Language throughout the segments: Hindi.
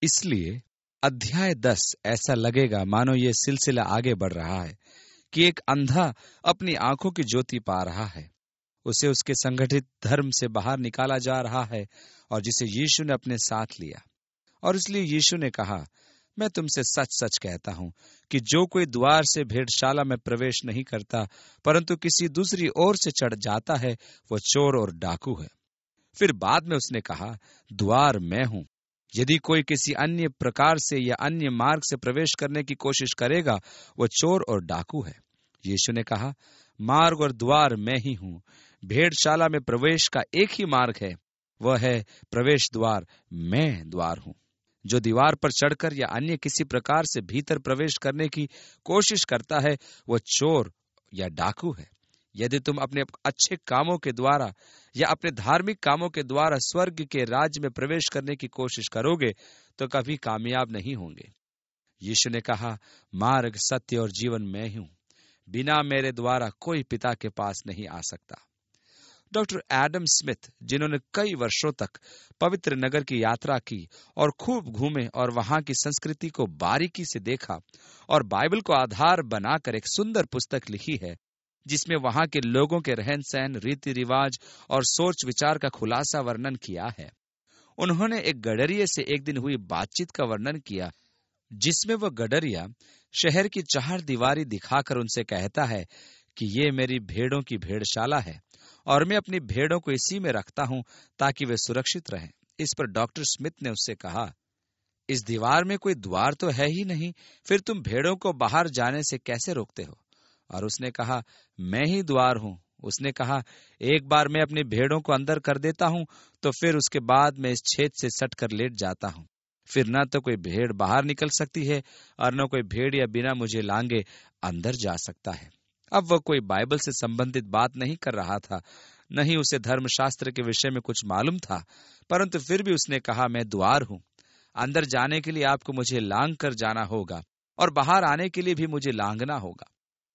इसलिए अध्याय 10 ऐसा लगेगा मानो ये सिलसिला आगे बढ़ रहा है कि एक अंधा अपनी आंखों की ज्योति पा रहा है, उसे उसके संगठित धर्म से बाहर निकाला जा रहा है और जिसे यीशु ने अपने साथ लिया। और इसलिए यीशु ने कहा, मैं तुमसे सच सच कहता हूं कि जो कोई द्वार से भेड़शाला में प्रवेश नहीं करता परंतु किसी दूसरी ओर से चढ़ जाता है, वो चोर और डाकू है। फिर बाद में उसने कहा, द्वार मैं हूं। यदि कोई किसी अन्य प्रकार से या अन्य मार्ग से प्रवेश करने की कोशिश करेगा, वो चोर और डाकू है। यीशु ने कहा, मार्ग और द्वार मैं ही हूं। भेड़शाला में प्रवेश का एक ही मार्ग है, वह है प्रवेश द्वार। मैं द्वार हूं। जो दीवार पर चढ़कर या अन्य किसी प्रकार से भीतर प्रवेश करने की कोशिश करता है, वह चोर या डाकू है। यदि तुम अपने अच्छे कामों के द्वारा या अपने धार्मिक कामों के द्वारा स्वर्ग के राज्य में प्रवेश करने की कोशिश करोगे तो कभी कामयाब नहीं होंगे। यीशु ने कहा, मार्ग, सत्य और जीवन मैं हूं। बिना मेरे द्वारा कोई पिता के पास नहीं आ सकता। डॉक्टर एडम स्मिथ, जिन्होंने कई वर्षों तक पवित्र नगर की यात्रा की और खूब घूमे और वहां की संस्कृति को बारीकी से देखा और बाइबल को आधार बनाकर एक सुंदर पुस्तक लिखी है जिसमें वहां के लोगों के रहन सहन, रीति रिवाज और सोच विचार का खुलासा वर्णन किया है। उन्होंने एक गडरिये से एक दिन हुई बातचीत का वर्णन किया जिसमें वह गडरिया शहर की 4 दीवारी दिखाकर उनसे कहता है कि ये मेरी भेड़ों की भेड़शाला है और मैं अपनी भेड़ों को इसी में रखता हूं ताकि वे सुरक्षित रहें। इस पर डॉक्टर स्मिथ ने उससे कहा, इस दीवार में कोई द्वार तो है ही नहीं, फिर तुम भेड़ों को बाहर जाने से कैसे रोकते हो? और उसने कहा, मैं ही द्वार हूं। उसने कहा, एक बार मैं अपनी भेड़ों को अंदर कर देता हूं तो फिर उसके बाद मैं इस छेद से सट कर लेट जाता हूं। फिर न तो कोई भेड़ बाहर निकल सकती है और न कोई भेड़ या बिना मुझे लांगे अंदर जा सकता है। अब वह कोई बाइबल से संबंधित बात नहीं कर रहा था, न ही उसे धर्मशास्त्र के विषय में कुछ मालूम था, परंतु फिर भी उसने कहा, मैं द्वार हूं। अंदर जाने के लिए आपको मुझे लांग कर जाना होगा और बाहर आने के लिए भी मुझे लांगना होगा।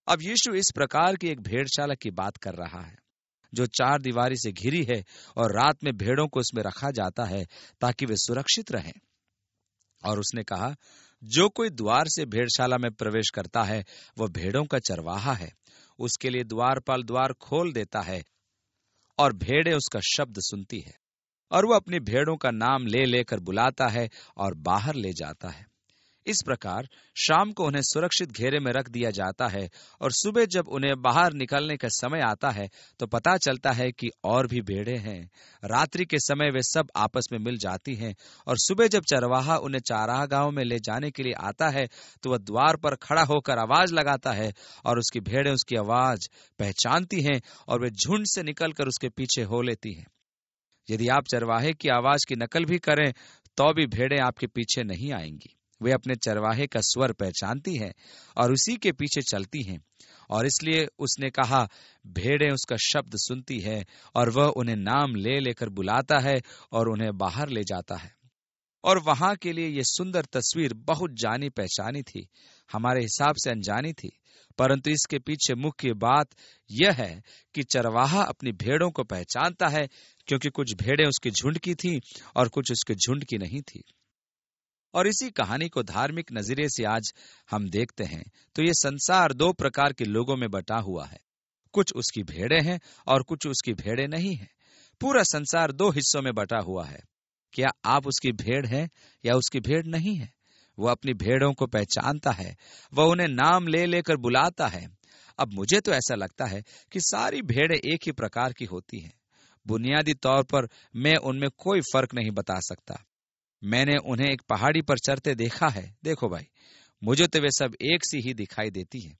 अब यीशु इस प्रकार की एक भेड़शाला की बात कर रहा है जो 4 दीवारी से घिरी है और रात में भेड़ों को उसमें रखा जाता है ताकि वे सुरक्षित रहें। और उसने कहा, जो कोई द्वार से भेड़शाला में प्रवेश करता है वह भेड़ों का चरवाहा है। उसके लिए द्वारपाल द्वार खोल देता है और भेड़ें उसका शब्द सुनती है और वह अपनी भेड़ों का नाम ले लेकर बुलाता है और बाहर ले जाता है। इस प्रकार शाम को उन्हें सुरक्षित घेरे में रख दिया जाता है और सुबह जब उन्हें बाहर निकलने का समय आता है तो पता चलता है कि और भी भेड़ें हैं। रात्रि के समय वे सब आपस में मिल जाती हैं और सुबह जब चरवाहा उन्हें चारागाहों में ले जाने के लिए आता है तो वह द्वार पर खड़ा होकर आवाज लगाता है और उसकी भेड़ें उसकी आवाज पहचानती हैं और वे झुंड से निकलकर उसके पीछे हो लेती हैं। यदि आप चरवाहे की आवाज की नकल भी करें तो भी भेड़ें आपके पीछे नहीं आएंगी। वे अपने चरवाहे का स्वर पहचानती हैं और उसी के पीछे चलती हैं। और इसलिए उसने कहा, भेड़ें उसका शब्द सुनती है और वह उन्हें नाम ले लेकर बुलाता है और उन्हें बाहर ले जाता है। और वहां के लिए यह सुंदर तस्वीर बहुत जानी पहचानी थी, हमारे हिसाब से अनजानी थी, परंतु इसके पीछे मुख्य बात यह है कि चरवाहा अपनी भेड़ों को पहचानता है क्योंकि कुछ भेड़ें उसके झुंड की थी और कुछ उसके झुंड की नहीं थी। और इसी कहानी को धार्मिक नजरिए से आज हम देखते हैं तो ये संसार 2 प्रकार के लोगों में बटा हुआ है। कुछ उसकी भेड़ें हैं और कुछ उसकी भेड़ें नहीं हैं। पूरा संसार 2 हिस्सों में बटा हुआ है। क्या आप उसकी भेड़ हैं या उसकी भेड़ नहीं है? वह अपनी भेड़ों को पहचानता है, वह उन्हें नाम ले लेकर बुलाता है। अब मुझे तो ऐसा लगता है कि सारी भेड़ें एक ही प्रकार की होती हैं। बुनियादी तौर पर मैं उनमें कोई फर्क नहीं बता सकता। मैंने उन्हें एक पहाड़ी पर चरते देखा है। देखो भाई, मुझे तो वे सब एक सी ही दिखाई देती हैं।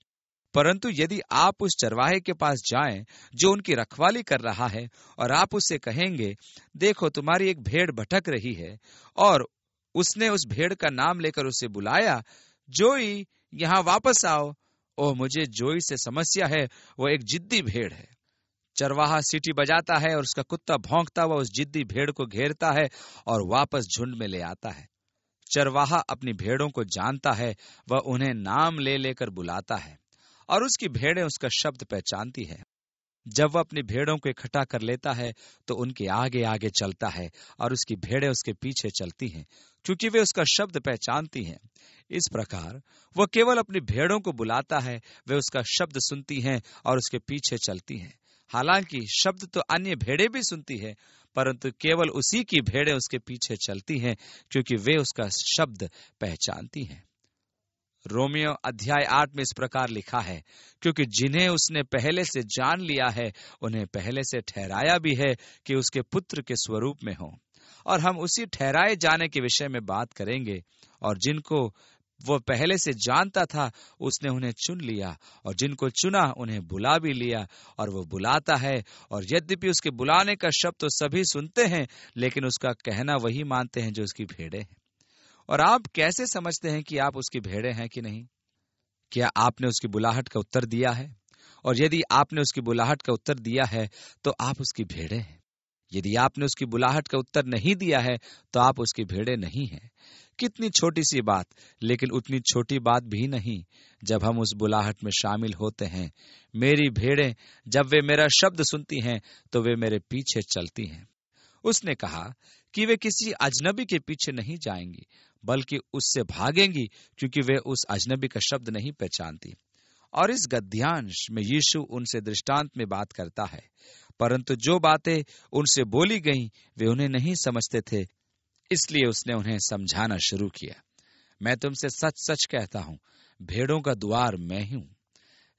परंतु यदि आप उस चरवाहे के पास जाएं जो उनकी रखवाली कर रहा है और आप उससे कहेंगे, देखो तुम्हारी एक भेड़ भटक रही है, और उसने उस भेड़ का नाम लेकर उसे बुलाया, जोई यहाँ वापस आओ। ओह, मुझे जोई से समस्या है, वो एक जिद्दी भेड़ है। चरवाहा सीटी बजाता है और उसका कुत्ता भौंकता हुआ उस जिद्दी भेड़ को घेरता है और वापस झुंड में ले आता है। चरवाहा अपनी भेड़ों को जानता है, वह उन्हें नाम ले लेकर बुलाता है और उसकी भेड़ें उसका शब्द पहचानती है। जब वह अपनी भेड़ों को इकट्ठा कर लेता है तो उनके आगे आगे चलता है और उसकी भेड़ें उसके पीछे चलती हैं, क्योंकि वे उसका शब्द पहचानती हैं। इस प्रकार वह केवल अपनी भेड़ों को बुलाता है, वे उसका शब्द सुनती हैं और उसके पीछे चलती हैं। हालांकि शब्द तो अन्य भेड़ें भी सुनती है, परंतु केवल उसी की भेड़ें उसके पीछे चलती हैं, क्योंकि वे उसका शब्द पहचानती हैं। रोमियो अध्याय 8 में इस प्रकार लिखा है, क्योंकि जिन्हें उसने पहले से जान लिया है, उन्हें पहले से ठहराया भी है कि उसके पुत्र के स्वरूप में हो। और हम उसी ठहराए जाने के विषय में बात करेंगे। और जिनको वो पहले से जानता था, उसने उन्हें चुन लिया, और जिनको चुना उन्हें बुला भी लिया। और वो बुलाता है, और यद्यपि उसके बुलाने का शब्द तो सभी सुनते हैं, लेकिन उसका कहना वही मानते हैं जो उसकी भेड़ें हैं। और आप कैसे समझते हैं कि आप उसकी भेड़ें हैं कि नहीं? क्या आपने उसकी बुलाहट का उत्तर दिया है? और यदि आपने उसकी बुलाहट का उत्तर दिया है तो आप उसकी भेड़ें हैं। यदि आपने उसकी बुलाहट का उत्तर नहीं दिया है तो आप उसकी भेड़ें नहीं हैं। कितनी छोटी सी बात, लेकिन उतनी छोटी बात भी नहीं जब हम उस बुलाहट में शामिल होते हैं। मेरी भेड़ें जब वे मेरा शब्द सुनती हैं तो वे मेरे पीछे चलती हैं। उसने कहा कि वे किसी अजनबी के पीछे नहीं जाएंगी, बल्कि उससे भागेंगी, क्योंकि वे उस अजनबी का शब्द नहीं पहचानती। और इस गद्यांश में यीशु उनसे दृष्टांत में बात करता है, परंतु जो बातें उनसे बोली गईं वे उन्हें नहीं समझते थे, इसलिए उसने उन्हें समझाना शुरू किया। मैं तुमसे सच सच कहता हूं, भेड़ों का द्वार मैं ही हूं।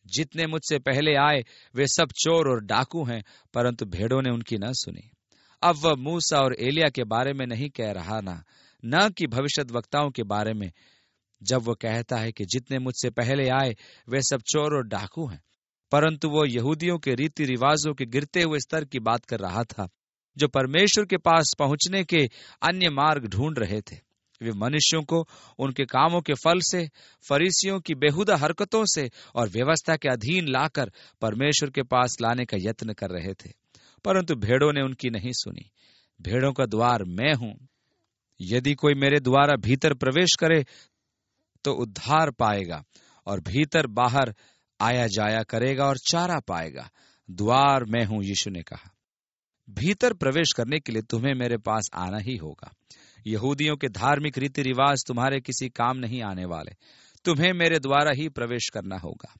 जितने मुझसे पहले आए वे सब चोर और डाकू हैं, परंतु भेड़ों ने उनकी न सुनी। अब वह मूसा और एलिया के बारे में नहीं कह रहा, न कि भविष्यद्वक्ताओं के बारे में, जब वो कहता है कि जितने मुझसे पहले आए वे सब चोर और डाकू हैं। परंतु वो यहूदियों के रीति रिवाजों के गिरते हुए स्तर की बात कर रहा था, जो परमेश्वर के पास पहुंचने के अन्य मार्ग ढूंढ रहे थे। वे मनुष्यों को उनके कामों के फल से, फरीसियों की बेहुदा हरकतों से और व्यवस्था के अधीन लाकर परमेश्वर के पास लाने का यत्न कर रहे थे, परंतु भेड़ों ने उनकी नहीं सुनी। भेड़ों का द्वार मैं हूं। यदि कोई मेरे द्वारा भीतर प्रवेश करे तो उद्धार पाएगा, और भीतर बाहर आया जाया करेगा और चारा पाएगा। द्वार मैं हूं, यीशु ने कहा। भीतर प्रवेश करने के लिए तुम्हें मेरे पास आना ही होगा। यहूदियों के धार्मिक रीति रिवाज तुम्हारे किसी काम नहीं आने वाले। तुम्हें मेरे द्वारा ही प्रवेश करना होगा।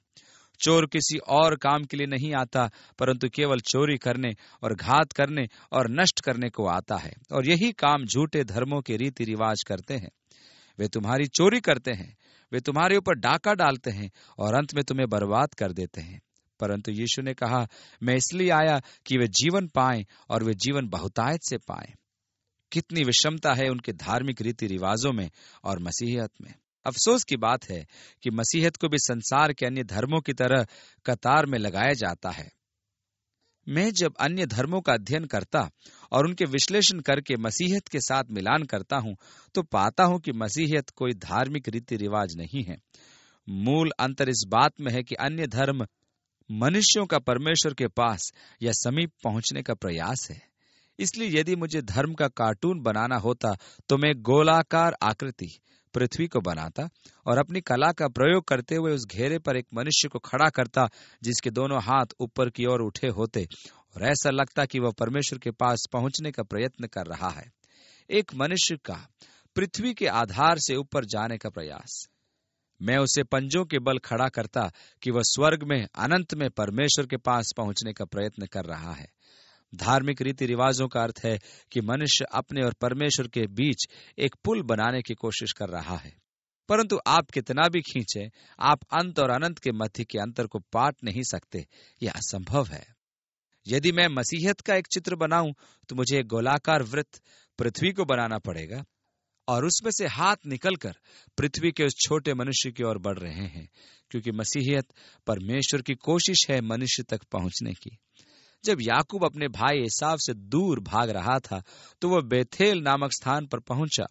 चोर किसी और काम के लिए नहीं आता, परंतु केवल चोरी करने और घात करने और नष्ट करने को आता है। और यही काम झूठे धर्मों के रीति रिवाज करते हैं। वे तुम्हारी चोरी करते हैं, वे तुम्हारे ऊपर डाका डालते हैं और अंत में तुम्हें बर्बाद कर देते हैं। परंतु यीशु ने कहा, मैं इसलिए आया कि वे जीवन पाएं और वे जीवन बहुतायत से पाएं। कितनी विषमता है उनके धार्मिक रीति रिवाजों में और मसीहियत में। अफसोस की बात है कि मसीहियत को भी संसार के अन्य धर्मों की तरह कतार में लगाया जाता है। मैं जब अन्य धर्मों का अध्ययन करता और उनके विश्लेषण करके मसीहियत के साथ मिलान करता हूं, तो पाता हूं कि मसीहियत कोई धार्मिक रीति रिवाज नहीं है। मूल अंतर इस बात में है कि अन्य धर्म मनुष्यों का परमेश्वर के पास या समीप पहुंचने का प्रयास है। इसलिए यदि मुझे धर्म का कार्टून बनाना होता तो मैं गोलाकार आकृति पृथ्वी को बनाता और अपनी कला का प्रयोग करते हुए उस घेरे पर एक मनुष्य को खड़ा करता जिसके दोनों हाथ ऊपर की ओर उठे होते, और ऐसा लगता कि वह परमेश्वर के पास पहुंचने का प्रयत्न कर रहा है। एक मनुष्य का पृथ्वी के आधार से ऊपर जाने का प्रयास। मैं उसे पंजों के बल खड़ा करता कि वह स्वर्ग में अनंत में परमेश्वर के पास पहुंचने का प्रयत्न कर रहा है। धार्मिक रीति रिवाजों का अर्थ है कि मनुष्य अपने और परमेश्वर के बीच एक पुल बनाने की कोशिश कर रहा है। परंतु आप कितना भी खींचे, आप अंत और अनंत के मध्य के अंतर को पाट नहीं सकते। यह असंभव है। यदि मैं मसीहत का एक चित्र बनाऊं तो मुझे एक गोलाकार वृत्त पृथ्वी को बनाना पड़ेगा, और उसमें से हाथ निकलकर पृथ्वी के उस छोटे मनुष्य की ओर बढ़ रहे हैं, क्योंकि मसीहियत परमेश्वर की कोशिश है मनुष्य तक पहुंचने की। जब याकूब अपने भाई एसाव से दूर भाग रहा था तो वह बेथेल नामक स्थान पर पहुंचा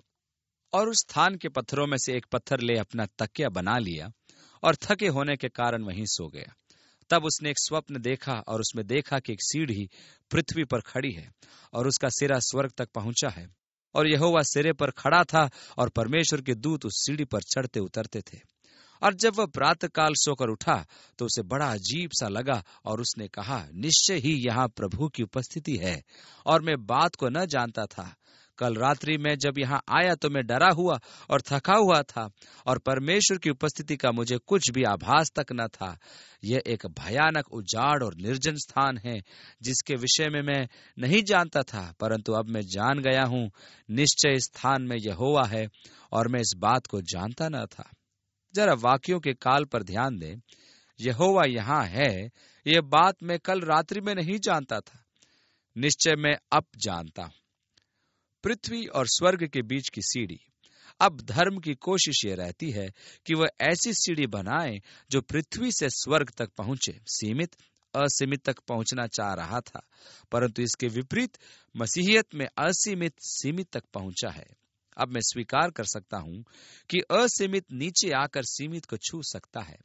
और उस स्थान के पत्थरों में से एक पत्थर ले अपना तकिया बना लिया और थके होने के कारण वहीं सो गया। तब उसने एक स्वप्न देखा और उसमें देखा कि एक सीढ़ी पृथ्वी पर खड़ी है और उसका सिरा स्वर्ग तक पहुंचा है, और यहोवा सिरे पर खड़ा था और परमेश्वर के दूत उस सीढ़ी पर चढ़ते उतरते थे। और जब वह प्रातःकाल सोकर उठा तो उसे बड़ा अजीब सा लगा और उसने कहा, निश्चय ही यहाँ प्रभु की उपस्थिति है और मैं बात को न जानता था। कल रात्रि में जब यहाँ आया तो मैं डरा हुआ और थका हुआ था और परमेश्वर की उपस्थिति का मुझे कुछ भी आभास तक न था। यह एक भयानक उजाड़ और निर्जन स्थान है जिसके विषय में मैं नहीं जानता था, परंतु अब मैं जान गया हूँ। निश्चय इस स्थान में यहोवा है और मैं इस बात को जानता न था। जरा वाक्यों के काल पर ध्यान दें। यहोवा यहाँ है, यह बात मैं कल रात्रि में नहीं जानता था, निश्चय मैं अब जानता हूं। पृथ्वी और स्वर्ग के बीच की सीढ़ी। अब धर्म की कोशिश ये रहती है कि वह ऐसी सीढ़ी बनाए जो पृथ्वी से स्वर्ग तक पहुंचे। सीमित असीमित तक पहुंचना चाह रहा था, परंतु इसके विपरीत मसीहियत में असीमित सीमित तक पहुंचा है। अब मैं स्वीकार कर सकता हूं कि असीमित नीचे आकर सीमित को छू सकता है।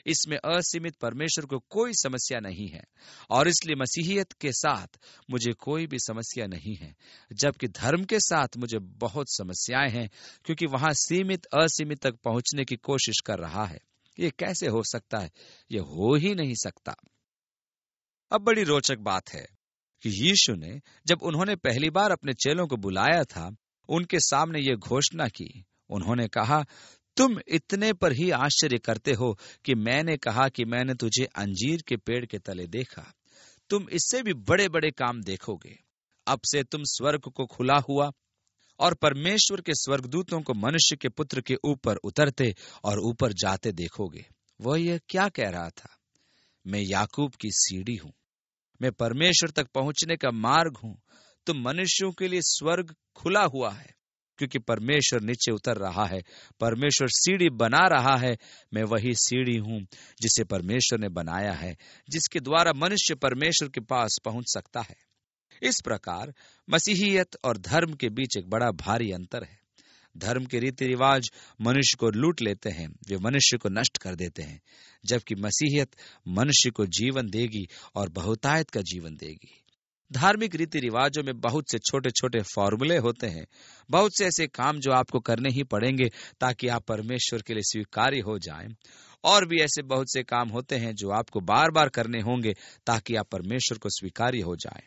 इसमें असीमित परमेश्वर को कोई समस्या नहीं है और इसलिए मसीहियत के साथ मुझे कोई भी समस्या नहीं है, जबकि धर्म के साथ मुझे बहुत समस्याएं हैं, क्योंकि वहां सीमित असीमित तक पहुंचने की कोशिश कर रहा है। ये कैसे हो सकता है? ये हो ही नहीं सकता। अब बड़ी रोचक बात है कि यीशु ने जब उन्होंने पहली बार अपने चेलों को बुलाया था, उनके सामने ये घोषणा की। उन्होंने कहा, तुम इतने पर ही आश्चर्य करते हो कि मैंने कहा कि मैंने तुझे अंजीर के पेड़ के तले देखा। तुम इससे भी बड़े बड़े काम देखोगे। अब से तुम स्वर्ग को खुला हुआ और परमेश्वर के स्वर्गदूतों को मनुष्य के पुत्र के ऊपर उतरते और ऊपर जाते देखोगे। वह यह क्या कह रहा था? मैं याकूब की सीढ़ी हूं, मैं परमेश्वर तक पहुंचने का मार्ग हूं। तुम मनुष्यों के लिए स्वर्ग खुला हुआ है, क्योंकि परमेश्वर नीचे उतर रहा है, परमेश्वर सीढ़ी बना रहा है। मैं वही सीढ़ी हूं जिसे परमेश्वर ने बनाया है, जिसके द्वारा मनुष्य परमेश्वर के पास पहुंच सकता है। इस प्रकार मसीहियत और धर्म के बीच एक बड़ा भारी अंतर है। धर्म के रीति रिवाज मनुष्य को लूट लेते हैं, वे मनुष्य को नष्ट कर देते हैं, जबकि मसीहियत मनुष्य को जीवन देगी और बहुतायत का जीवन देगी। धार्मिक रीति रिवाजों में बहुत से छोटे छोटे फॉर्मूले होते हैं, बहुत से ऐसे काम जो आपको करने ही पड़ेंगे ताकि आप परमेश्वर के लिए स्वीकार्य हो जाएं, और भी ऐसे बहुत से काम होते हैं जो आपको बार बार करने होंगे ताकि आप परमेश्वर को स्वीकार्य हो जाएं।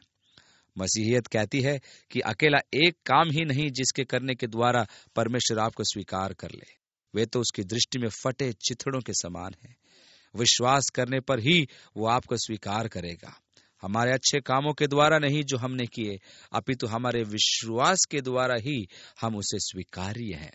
मसीहियत कहती है कि अकेला एक काम ही नहीं जिसके करने के द्वारा परमेश्वर आपको स्वीकार कर ले। वे तो उसकी दृष्टि में फटे चिथड़ों के समान है। विश्वास करने पर ही वो आपको स्वीकार करेगा। हमारे अच्छे कामों के द्वारा नहीं जो हमने किए, अपितु हमारे विश्वास के द्वारा ही हम उसे स्वीकार्य हैं।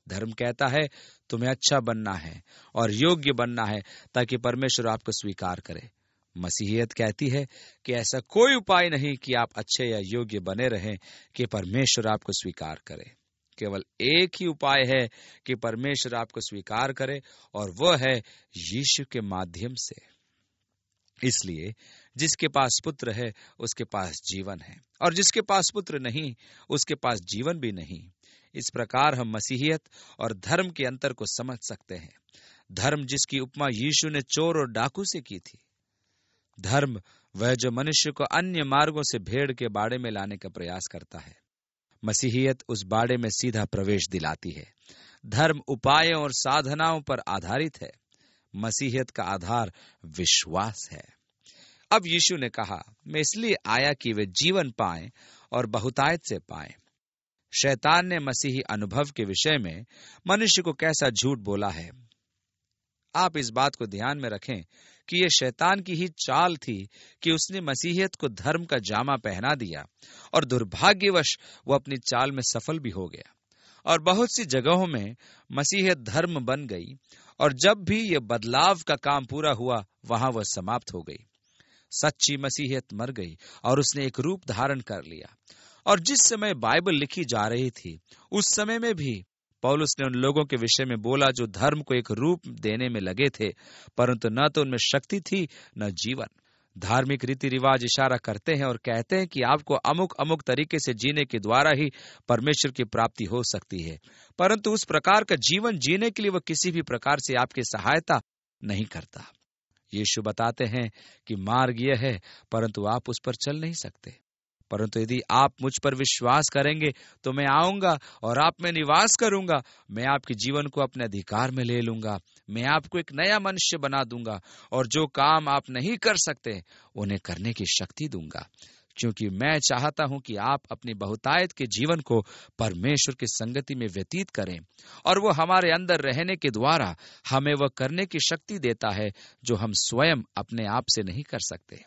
धर्म कहता है तुम्हें अच्छा बनना है और योग्य बनना है ताकि परमेश्वर आपको स्वीकार करे। मसीहियत कहती है कि ऐसा कोई उपाय नहीं कि आप अच्छे या योग्य बने रहें कि परमेश्वर आपको स्वीकार करे। केवल एक ही उपाय है कि परमेश्वर आपको स्वीकार करे, और वह है यीशु के माध्यम से। इसलिए जिसके पास पुत्र है उसके पास जीवन है, और जिसके पास पुत्र नहीं उसके पास जीवन भी नहीं। इस प्रकार हम मसीहियत और धर्म के अंतर को समझ सकते हैं। धर्म जिसकी उपमा यीशु ने चोर और डाकू से की थी। धर्म वह जो मनुष्य को अन्य मार्गों से भेड़ के बाड़े में लाने का प्रयास करता है। मसीहियत उस बाड़े में सीधा प्रवेश दिलाती है। धर्म उपायों और साधनाओं पर आधारित है, मसीहियत का आधार विश्वास है। अब यीशु ने कहा, मैं इसलिए आया कि वे जीवन पाएं और बहुतायत से पाएं। शैतान ने मसीही अनुभव के विषय में मनुष्य को कैसा झूठ बोला है। आप इस बात को ध्यान में रखें कि यह शैतान की ही चाल थी कि उसने मसीहियत को धर्म का जामा पहना दिया, और दुर्भाग्यवश वो अपनी चाल में सफल भी हो गया, और बहुत सी जगहों में मसीहियत धर्म बन गई, और जब भी यह बदलाव का काम पूरा हुआ वहां वह समाप्त हो गई। सच्ची मसीहियत मर गई और उसने एक रूप धारण कर लिया। और जिस समय बाइबल लिखी जा रही थी उस समय में भी पौलुस ने उन लोगों के विषय में बोला जो धर्म को एक रूप देने में लगे थे, परंतु न तो उनमें शक्ति थी न जीवन। धार्मिक रीति रिवाज इशारा करते हैं और कहते हैं कि आपको अमुक अमुक तरीके से जीने के द्वारा ही परमेश्वर की प्राप्ति हो सकती है, परंतु उस प्रकार का जीवन जीने के लिए वह किसी भी प्रकार से आपकी सहायता नहीं करता। यीशु बताते हैं कि मार्ग यह है, परंतु आप उस पर चल नहीं सकते। परंतु यदि आप मुझ पर विश्वास करेंगे तो मैं आऊंगा और आप में निवास करूंगा। मैं आपके जीवन को अपने अधिकार में ले लूंगा। मैं आपको एक नया मनुष्य बना दूंगा और जो काम आप नहीं कर सकते उन्हें करने की शक्ति दूंगा, क्योंकि मैं चाहता हूं कि आप अपनी बहुतायत के जीवन को परमेश्वर की संगति में व्यतीत करें और वो हमारे अंदर रहने के द्वारा हमें वह करने की शक्ति देता है जो हम स्वयं अपने आप से नहीं कर सकते।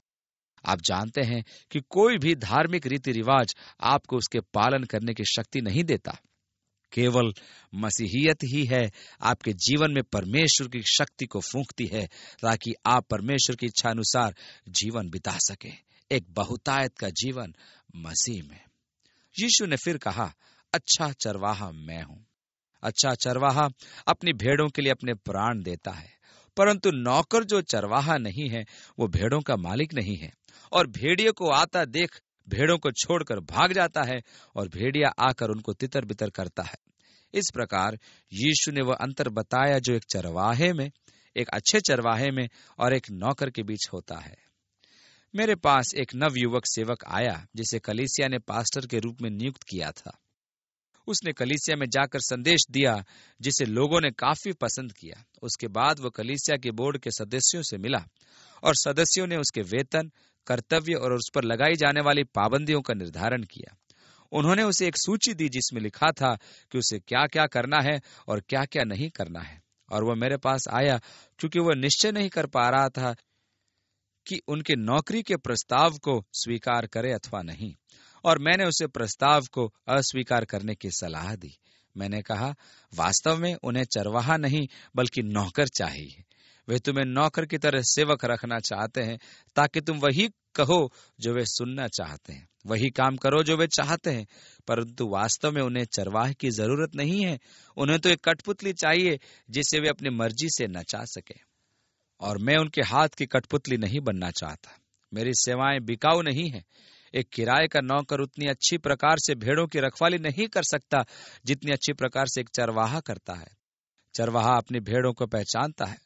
आप जानते हैं कि कोई भी धार्मिक रीति रिवाज आपको उसके पालन करने की शक्ति नहीं देता। केवल मसीहियत ही है आपके जीवन में परमेश्वर की शक्ति को फूंकती है ताकि आप परमेश्वर की इच्छा अनुसार जीवन बिता सके, एक बहुतायत का जीवन मसीह में। यीशु ने फिर कहा, अच्छा चरवाहा मैं हूं। अच्छा चरवाहा अपनी भेड़ों के लिए अपने प्राण देता है, परंतु नौकर जो चरवाहा नहीं है वो भेड़ों का मालिक नहीं है और भेड़िए को आता देख भेड़ों को छोड़कर भाग जाता है और भेड़िया आकर उनको तितर बितर करता है। इस प्रकार यीशु ने वह अंतर बताया जो एक चरवाहे में, एक अच्छे चरवाहे में और एक नौकर के बीच होता है। मेरे पास एक नवयुवक सेवक आया जिसे कलीसिया ने पास्टर के रूप में नियुक्त किया था। उसने कलीसिया में जाकर संदेश दिया जिसे लोगों ने काफी पसंद किया। उसके बाद वह कलीसिया के बोर्ड के सदस्यों से मिला और सदस्यों ने उसके वेतन, कर्तव्य और उस पर लगाई जाने वाली पाबंदियों का निर्धारण किया। उन्होंने उसे एक सूची दी जिसमें लिखा था कि उसे क्या क्या करना है और क्या क्या नहीं करना है। और वह मेरे पास आया क्योंकि वह निश्चय नहीं कर पा रहा था कि उनके नौकरी के प्रस्ताव को स्वीकार करे अथवा नहीं, और मैंने उसे प्रस्ताव को अस्वीकार करने की सलाह दी। मैंने कहा, वास्तव में उन्हें चरवाहा नहीं बल्कि नौकर चाहिए। वे तुम्हें नौकर की तरह सेवक रखना चाहते हैं ताकि तुम वही कहो जो वे सुनना चाहते हैं, वही काम करो जो वे चाहते हैं, परंतु वास्तव में उन्हें चरवाहे की जरूरत नहीं है। उन्हें तो एक कठपुतली चाहिए जिसे वे अपनी मर्जी से नचा सके, और मैं उनके हाथ की कठपुतली नहीं बनना चाहता। मेरी सेवाएं बिकाऊ नहीं है। एक किराए का नौकर उतनी अच्छी प्रकार से भेड़ों की रखवाली नहीं कर सकता जितनी अच्छी प्रकार से एक चरवाहा करता है। चरवाहा अपनी भेड़ों को पहचानता है,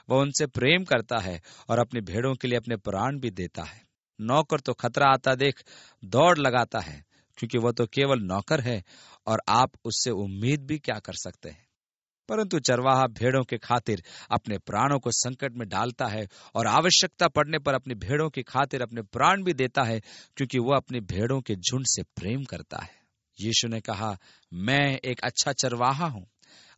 वह उनसे प्रेम करता है और अपनी भेड़ों के लिए अपने प्राण भी देता है। नौकर तो खतरा आता देख दौड़ लगाता है, क्योंकि वह तो केवल नौकर है और आप उससे उम्मीद भी क्या कर सकते हैं। परंतु चरवाहा भेड़ों के खातिर अपने प्राणों को संकट में डालता है और आवश्यकता पड़ने पर अपनी भेड़ों की खातिर अपने प्राण भी देता है, क्योंकि वह अपनी भेड़ों के झुंड से प्रेम करता है। यीशु ने कहा, मैं एक अच्छा चरवाहा हूं।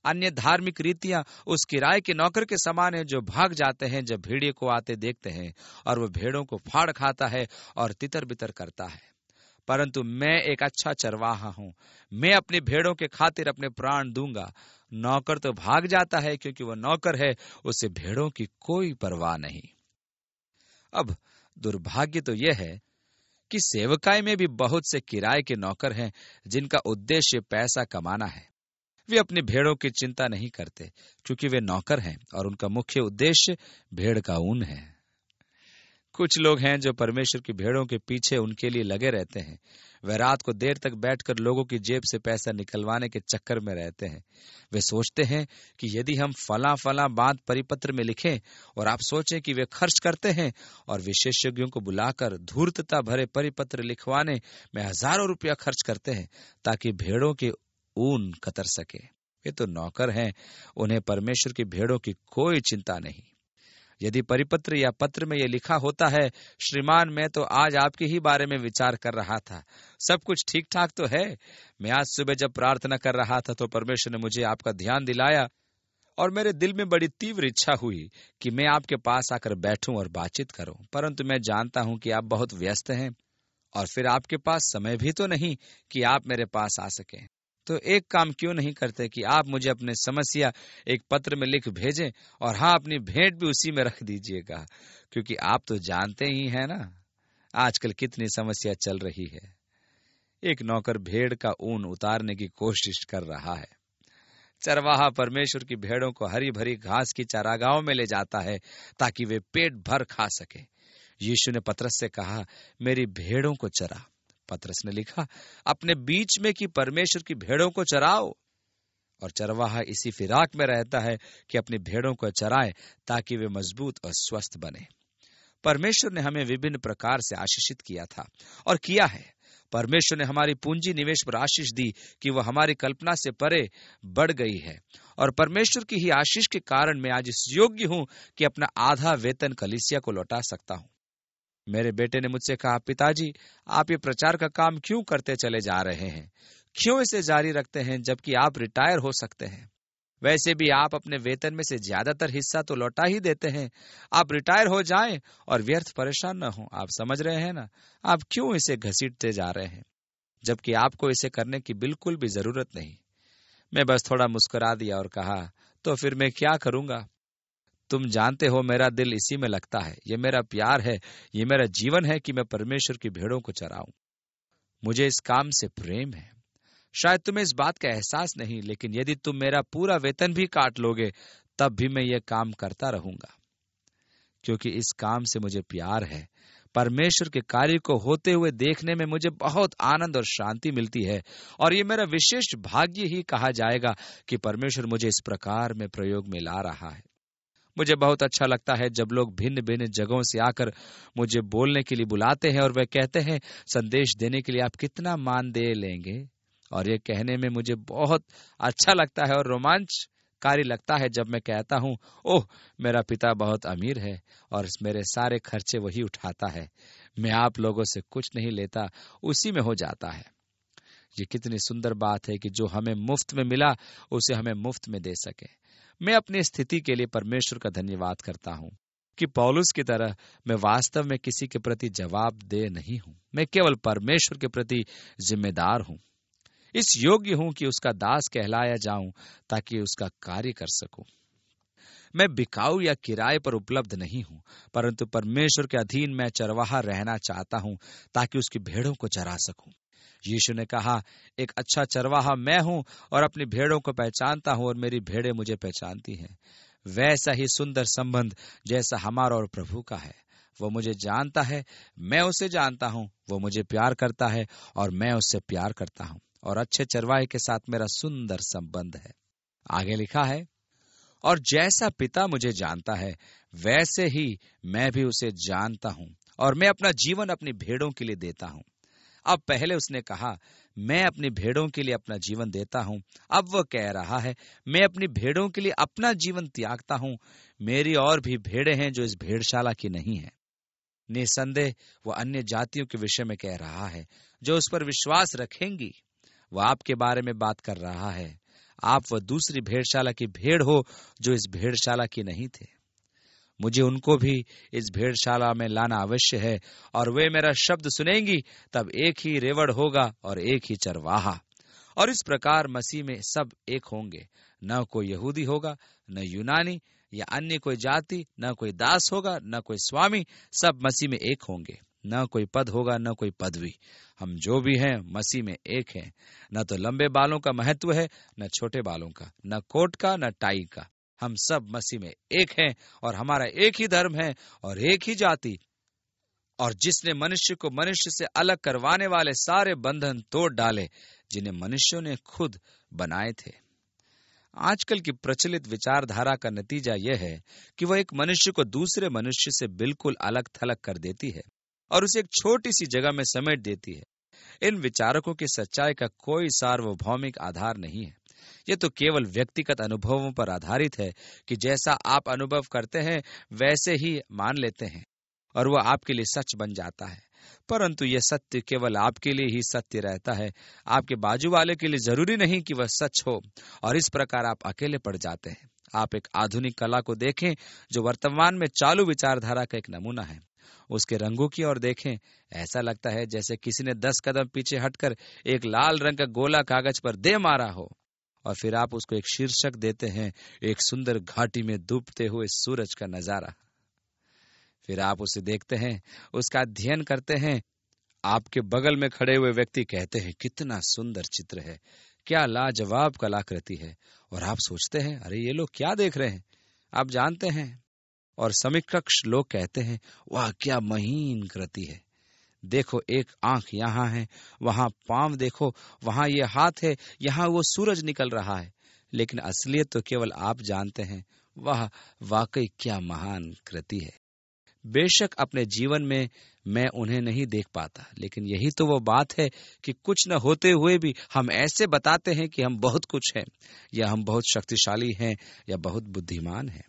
अन्य धार्मिक रीतियां उस किराए के नौकर के समान है जो भाग जाते हैं जब भेड़िए को आते देखते हैं, और वह भेड़ों को फाड़ खाता है और तितर बितर करता है। परंतु मैं एक अच्छा चरवाहा हूं, मैं अपनी भेड़ों के खातिर अपने प्राण दूंगा। नौकर तो भाग जाता है क्योंकि वह नौकर है, उसे भेड़ों की कोई परवाह नहीं। अब दुर्भाग्य तो यह है कि सेवकाई में भी बहुत से किराए के नौकर हैं जिनका उद्देश्य पैसा कमाना है। वे अपनी भेड़ों की चिंता नहीं करते क्योंकि वे नौकर हैं और उनका मुख्य उद्देश्य भेड़ का ऊन है। कुछ लोग हैं जो परमेश्वर की भेड़ों के पीछे उनके लिए लगे रहते हैं। वे रात को देर तक बैठकर लोगों की जेब से पैसा निकलवाने के चक्कर में रहते हैं। वे सोचते हैं कि यदि हम फला फला बात परिपत्र में लिखें, और आप सोचें कि वे खर्च करते हैं और विशेषज्ञों को बुलाकर धूर्तता भरे परिपत्र लिखवाने में हजारों रुपया खर्च करते हैं ताकि भेड़ों के ऊन कतर सके। वे तो नौकर हैं, उन्हें परमेश्वर की भेड़ों की कोई चिंता नहीं। यदि परिपत्र या पत्र में यह लिखा होता है, श्रीमान मैं तो आज आपके ही बारे में विचार कर रहा था, सब कुछ ठीक ठाक तो है। मैं आज सुबह जब प्रार्थना कर रहा था तो परमेश्वर ने मुझे आपका ध्यान दिलाया और मेरे दिल में बड़ी तीव्र इच्छा हुई कि मैं आपके पास आकर बैठूं और बातचीत करूं, परंतु मैं जानता हूं कि आप बहुत व्यस्त हैं और फिर आपके पास समय भी तो नहीं कि आप मेरे पास आ सकें। तो एक काम क्यों नहीं करते कि आप मुझे अपने समस्या एक पत्र में लिख भेजें, और हाँ, अपनी भेंट भी उसी में रख दीजिएगा, क्योंकि आप तो जानते ही हैं ना आजकल कितनी समस्या चल रही है। एक नौकर भेड़ का ऊन उतारने की कोशिश कर रहा है। चरवाहा परमेश्वर की भेड़ों को हरी भरी घास की चारागाहों में ले जाता है ताकि वे पेट भर खा सके। यीशु ने पतरस से कहा, मेरी भेड़ों को चरा। पतरस ने लिखा, अपने बीच में कि परमेश्वर की भेड़ों को चराओ। और चरवाहा इसी फिराक में रहता है कि अपनी भेड़ों को चराए ताकि वे मजबूत और स्वस्थ बने। परमेश्वर ने हमें विभिन्न प्रकार से आशीषित किया था और किया है, परमेश्वर ने हमारी पूंजी निवेश पर आशीष दी कि वह हमारी कल्पना से परे बढ़ गई है, और परमेश्वर की ही आशीष के कारण मैं आज इस योग्य हूं कि अपना आधा वेतन कलीसिया को लौटा सकता हूं। मेरे बेटे ने मुझसे कहा, पिताजी, आप ये प्रचार का काम क्यों करते चले जा रहे हैं? क्यों इसे जारी रखते हैं जबकि आप रिटायर हो सकते हैं? वैसे भी आप अपने वेतन में से ज्यादातर हिस्सा तो लौटा ही देते हैं। आप रिटायर हो जाएं और व्यर्थ परेशान न हो। आप समझ रहे हैं ना? आप क्यों इसे घसीटते जा रहे हैं जबकि आपको इसे करने की बिल्कुल भी जरूरत नहीं। मैं बस थोड़ा मुस्कुरा दिया और कहा, तो फिर मैं क्या करूंगा? तुम जानते हो मेरा दिल इसी में लगता है। ये मेरा प्यार है, ये मेरा जीवन है कि मैं परमेश्वर की भेड़ों को चराऊं। मुझे इस काम से प्रेम है। शायद तुम्हें इस बात का एहसास नहीं, लेकिन यदि तुम मेरा पूरा वेतन भी काट लोगे तब भी मैं ये काम करता रहूंगा, क्योंकि इस काम से मुझे प्यार है। परमेश्वर के कार्य को होते हुए देखने में मुझे बहुत आनंद और शांति मिलती है, और ये मेरा विशेष भाग्य ही कहा जाएगा कि परमेश्वर मुझे इस प्रकार में प्रयोग में ला रहा है। मुझे बहुत अच्छा लगता है जब लोग भिन्न भिन्न जगहों से आकर मुझे बोलने के लिए बुलाते हैं और वे कहते हैं, संदेश देने के लिए आप कितना मानदेय लेंगे? और ये कहने में मुझे बहुत अच्छा लगता है और रोमांचकारी लगता है जब मैं कहता हूँ, ओह, मेरा पिता बहुत अमीर है और मेरे सारे खर्चे वही उठाता है। मैं आप लोगों से कुछ नहीं लेता, उसी में हो जाता है। ये कितनी सुंदर बात है कि जो हमें मुफ्त में मिला उसे हमें मुफ्त में दे सके। मैं अपनी स्थिति के लिए परमेश्वर का धन्यवाद करता हूँ कि पौलुस की तरह मैं वास्तव में किसी के प्रति जवाबदेह नहीं हूँ। मैं केवल परमेश्वर के प्रति जिम्मेदार हूँ। इस योग्य हूं कि उसका दास कहलाया जाऊं ताकि उसका कार्य कर सकूं। मैं बिकाऊ या किराए पर उपलब्ध नहीं हूं, परंतु परमेश्वर के अधीन मैं चरवाहा रहना चाहता हूं ताकि उसकी भेड़ों को चरा सकूं। यीशु ने कहा, एक अच्छा चरवाहा मैं हूं और अपनी भेड़ों को पहचानता हूं और मेरी भेड़ें मुझे पहचानती हैं। वैसा ही सुंदर संबंध जैसा हमारा और प्रभु का है। वो मुझे जानता है, मैं उसे जानता हूं। वो मुझे प्यार करता है और मैं उससे प्यार करता हूं, और अच्छे चरवाहे के साथ मेरा सुंदर संबंध है। आगे लिखा है, और जैसा पिता मुझे जानता है वैसे ही मैं भी उसे जानता हूं और मैं अपना जीवन अपनी भेड़ों के लिए देता हूं। अब पहले उसने कहा, मैं अपनी भेड़ों के लिए अपना जीवन देता हूं। अब वह कह रहा है, मैं अपनी भेड़ों के लिए अपना जीवन त्यागता हूं। मेरी और भी भेड़ें हैं जो इस भेड़शाला की नहीं है। निसंदेह वह अन्य जातियों के विषय में कह रहा है जो उस पर विश्वास रखेंगी। वह आपके बारे में बात कर रहा है। आप वह दूसरी भेड़शाला की भेड़ हो जो इस भेड़शाला की नहीं थे। मुझे उनको भी इस भेड़शाला में लाना अवश्य है, और वे मेरा शब्द सुनेंगी। तब एक ही रेवड़ होगा और एक ही चरवाहा। और इस प्रकार मसीह में सब एक होंगे। न कोई यहूदी होगा, न यूनानी या अन्य कोई जाति, न कोई दास होगा, न कोई स्वामी। सब मसीह में एक होंगे। न कोई पद होगा, न कोई पदवी। हम जो भी हैं मसीह में एक हैं। न तो लंबे बालों का महत्व है, न छोटे बालों का, न कोट का, न टाई का। हम सब मसीह में एक हैं और हमारा एक ही धर्म है और एक ही जाति। और जिसने मनुष्य को मनुष्य से अलग करवाने वाले सारे बंधन तोड़ डाले जिन्हें मनुष्यों ने खुद बनाए थे। आजकल की प्रचलित विचारधारा का नतीजा यह है कि वह एक मनुष्य को दूसरे मनुष्य से बिल्कुल अलग थलग कर देती है और उसे एक छोटी सी जगह में समेट देती है। इन विचारकों की सच्चाई का कोई सार्वभौमिक आधार नहीं है। यह तो केवल व्यक्तिगत अनुभवों पर आधारित है कि जैसा आप अनुभव करते हैं वैसे ही मान लेते हैं और वह आपके लिए सच बन जाता है। परंतु यह सत्य केवल आपके लिए ही सत्य रहता है। आपके बाजू वाले के लिए जरूरी नहीं कि वह सच हो, और इस प्रकार आप अकेले पड़ जाते हैं। आप एक आधुनिक कला को देखें जो वर्तमान में चालू विचारधारा का एक नमूना है। उसके रंगों की ओर देखें। ऐसा लगता है जैसे किसी ने 10 कदम पीछे हटकर एक लाल रंग का गोला कागज पर दे मारा हो, और फिर आप उसको एक शीर्षक देते हैं, एक सुंदर घाटी में डूबते हुए सूरज का नजारा। फिर आप उसे देखते हैं, उसका अध्ययन करते हैं। आपके बगल में खड़े हुए व्यक्ति कहते हैं, कितना सुंदर चित्र है, क्या लाजवाब कलाकृति है। और आप सोचते हैं, अरे ये लोग क्या देख रहे हैं। आप जानते हैं, और समीक्षक लोग कहते हैं, वाह क्या महीन कृति है। देखो, एक आंख यहाँ है, वहां पांव देखो, वहां ये हाथ है, यहाँ वो सूरज निकल रहा है। लेकिन असलियत तो केवल आप जानते हैं। वह वाकई क्या महान कृति है। बेशक अपने जीवन में मैं उन्हें नहीं देख पाता, लेकिन यही तो वो बात है कि कुछ न होते हुए भी हम ऐसे बताते हैं कि हम बहुत कुछ हैं, या हम बहुत शक्तिशाली हैं, या बहुत बुद्धिमान हैं।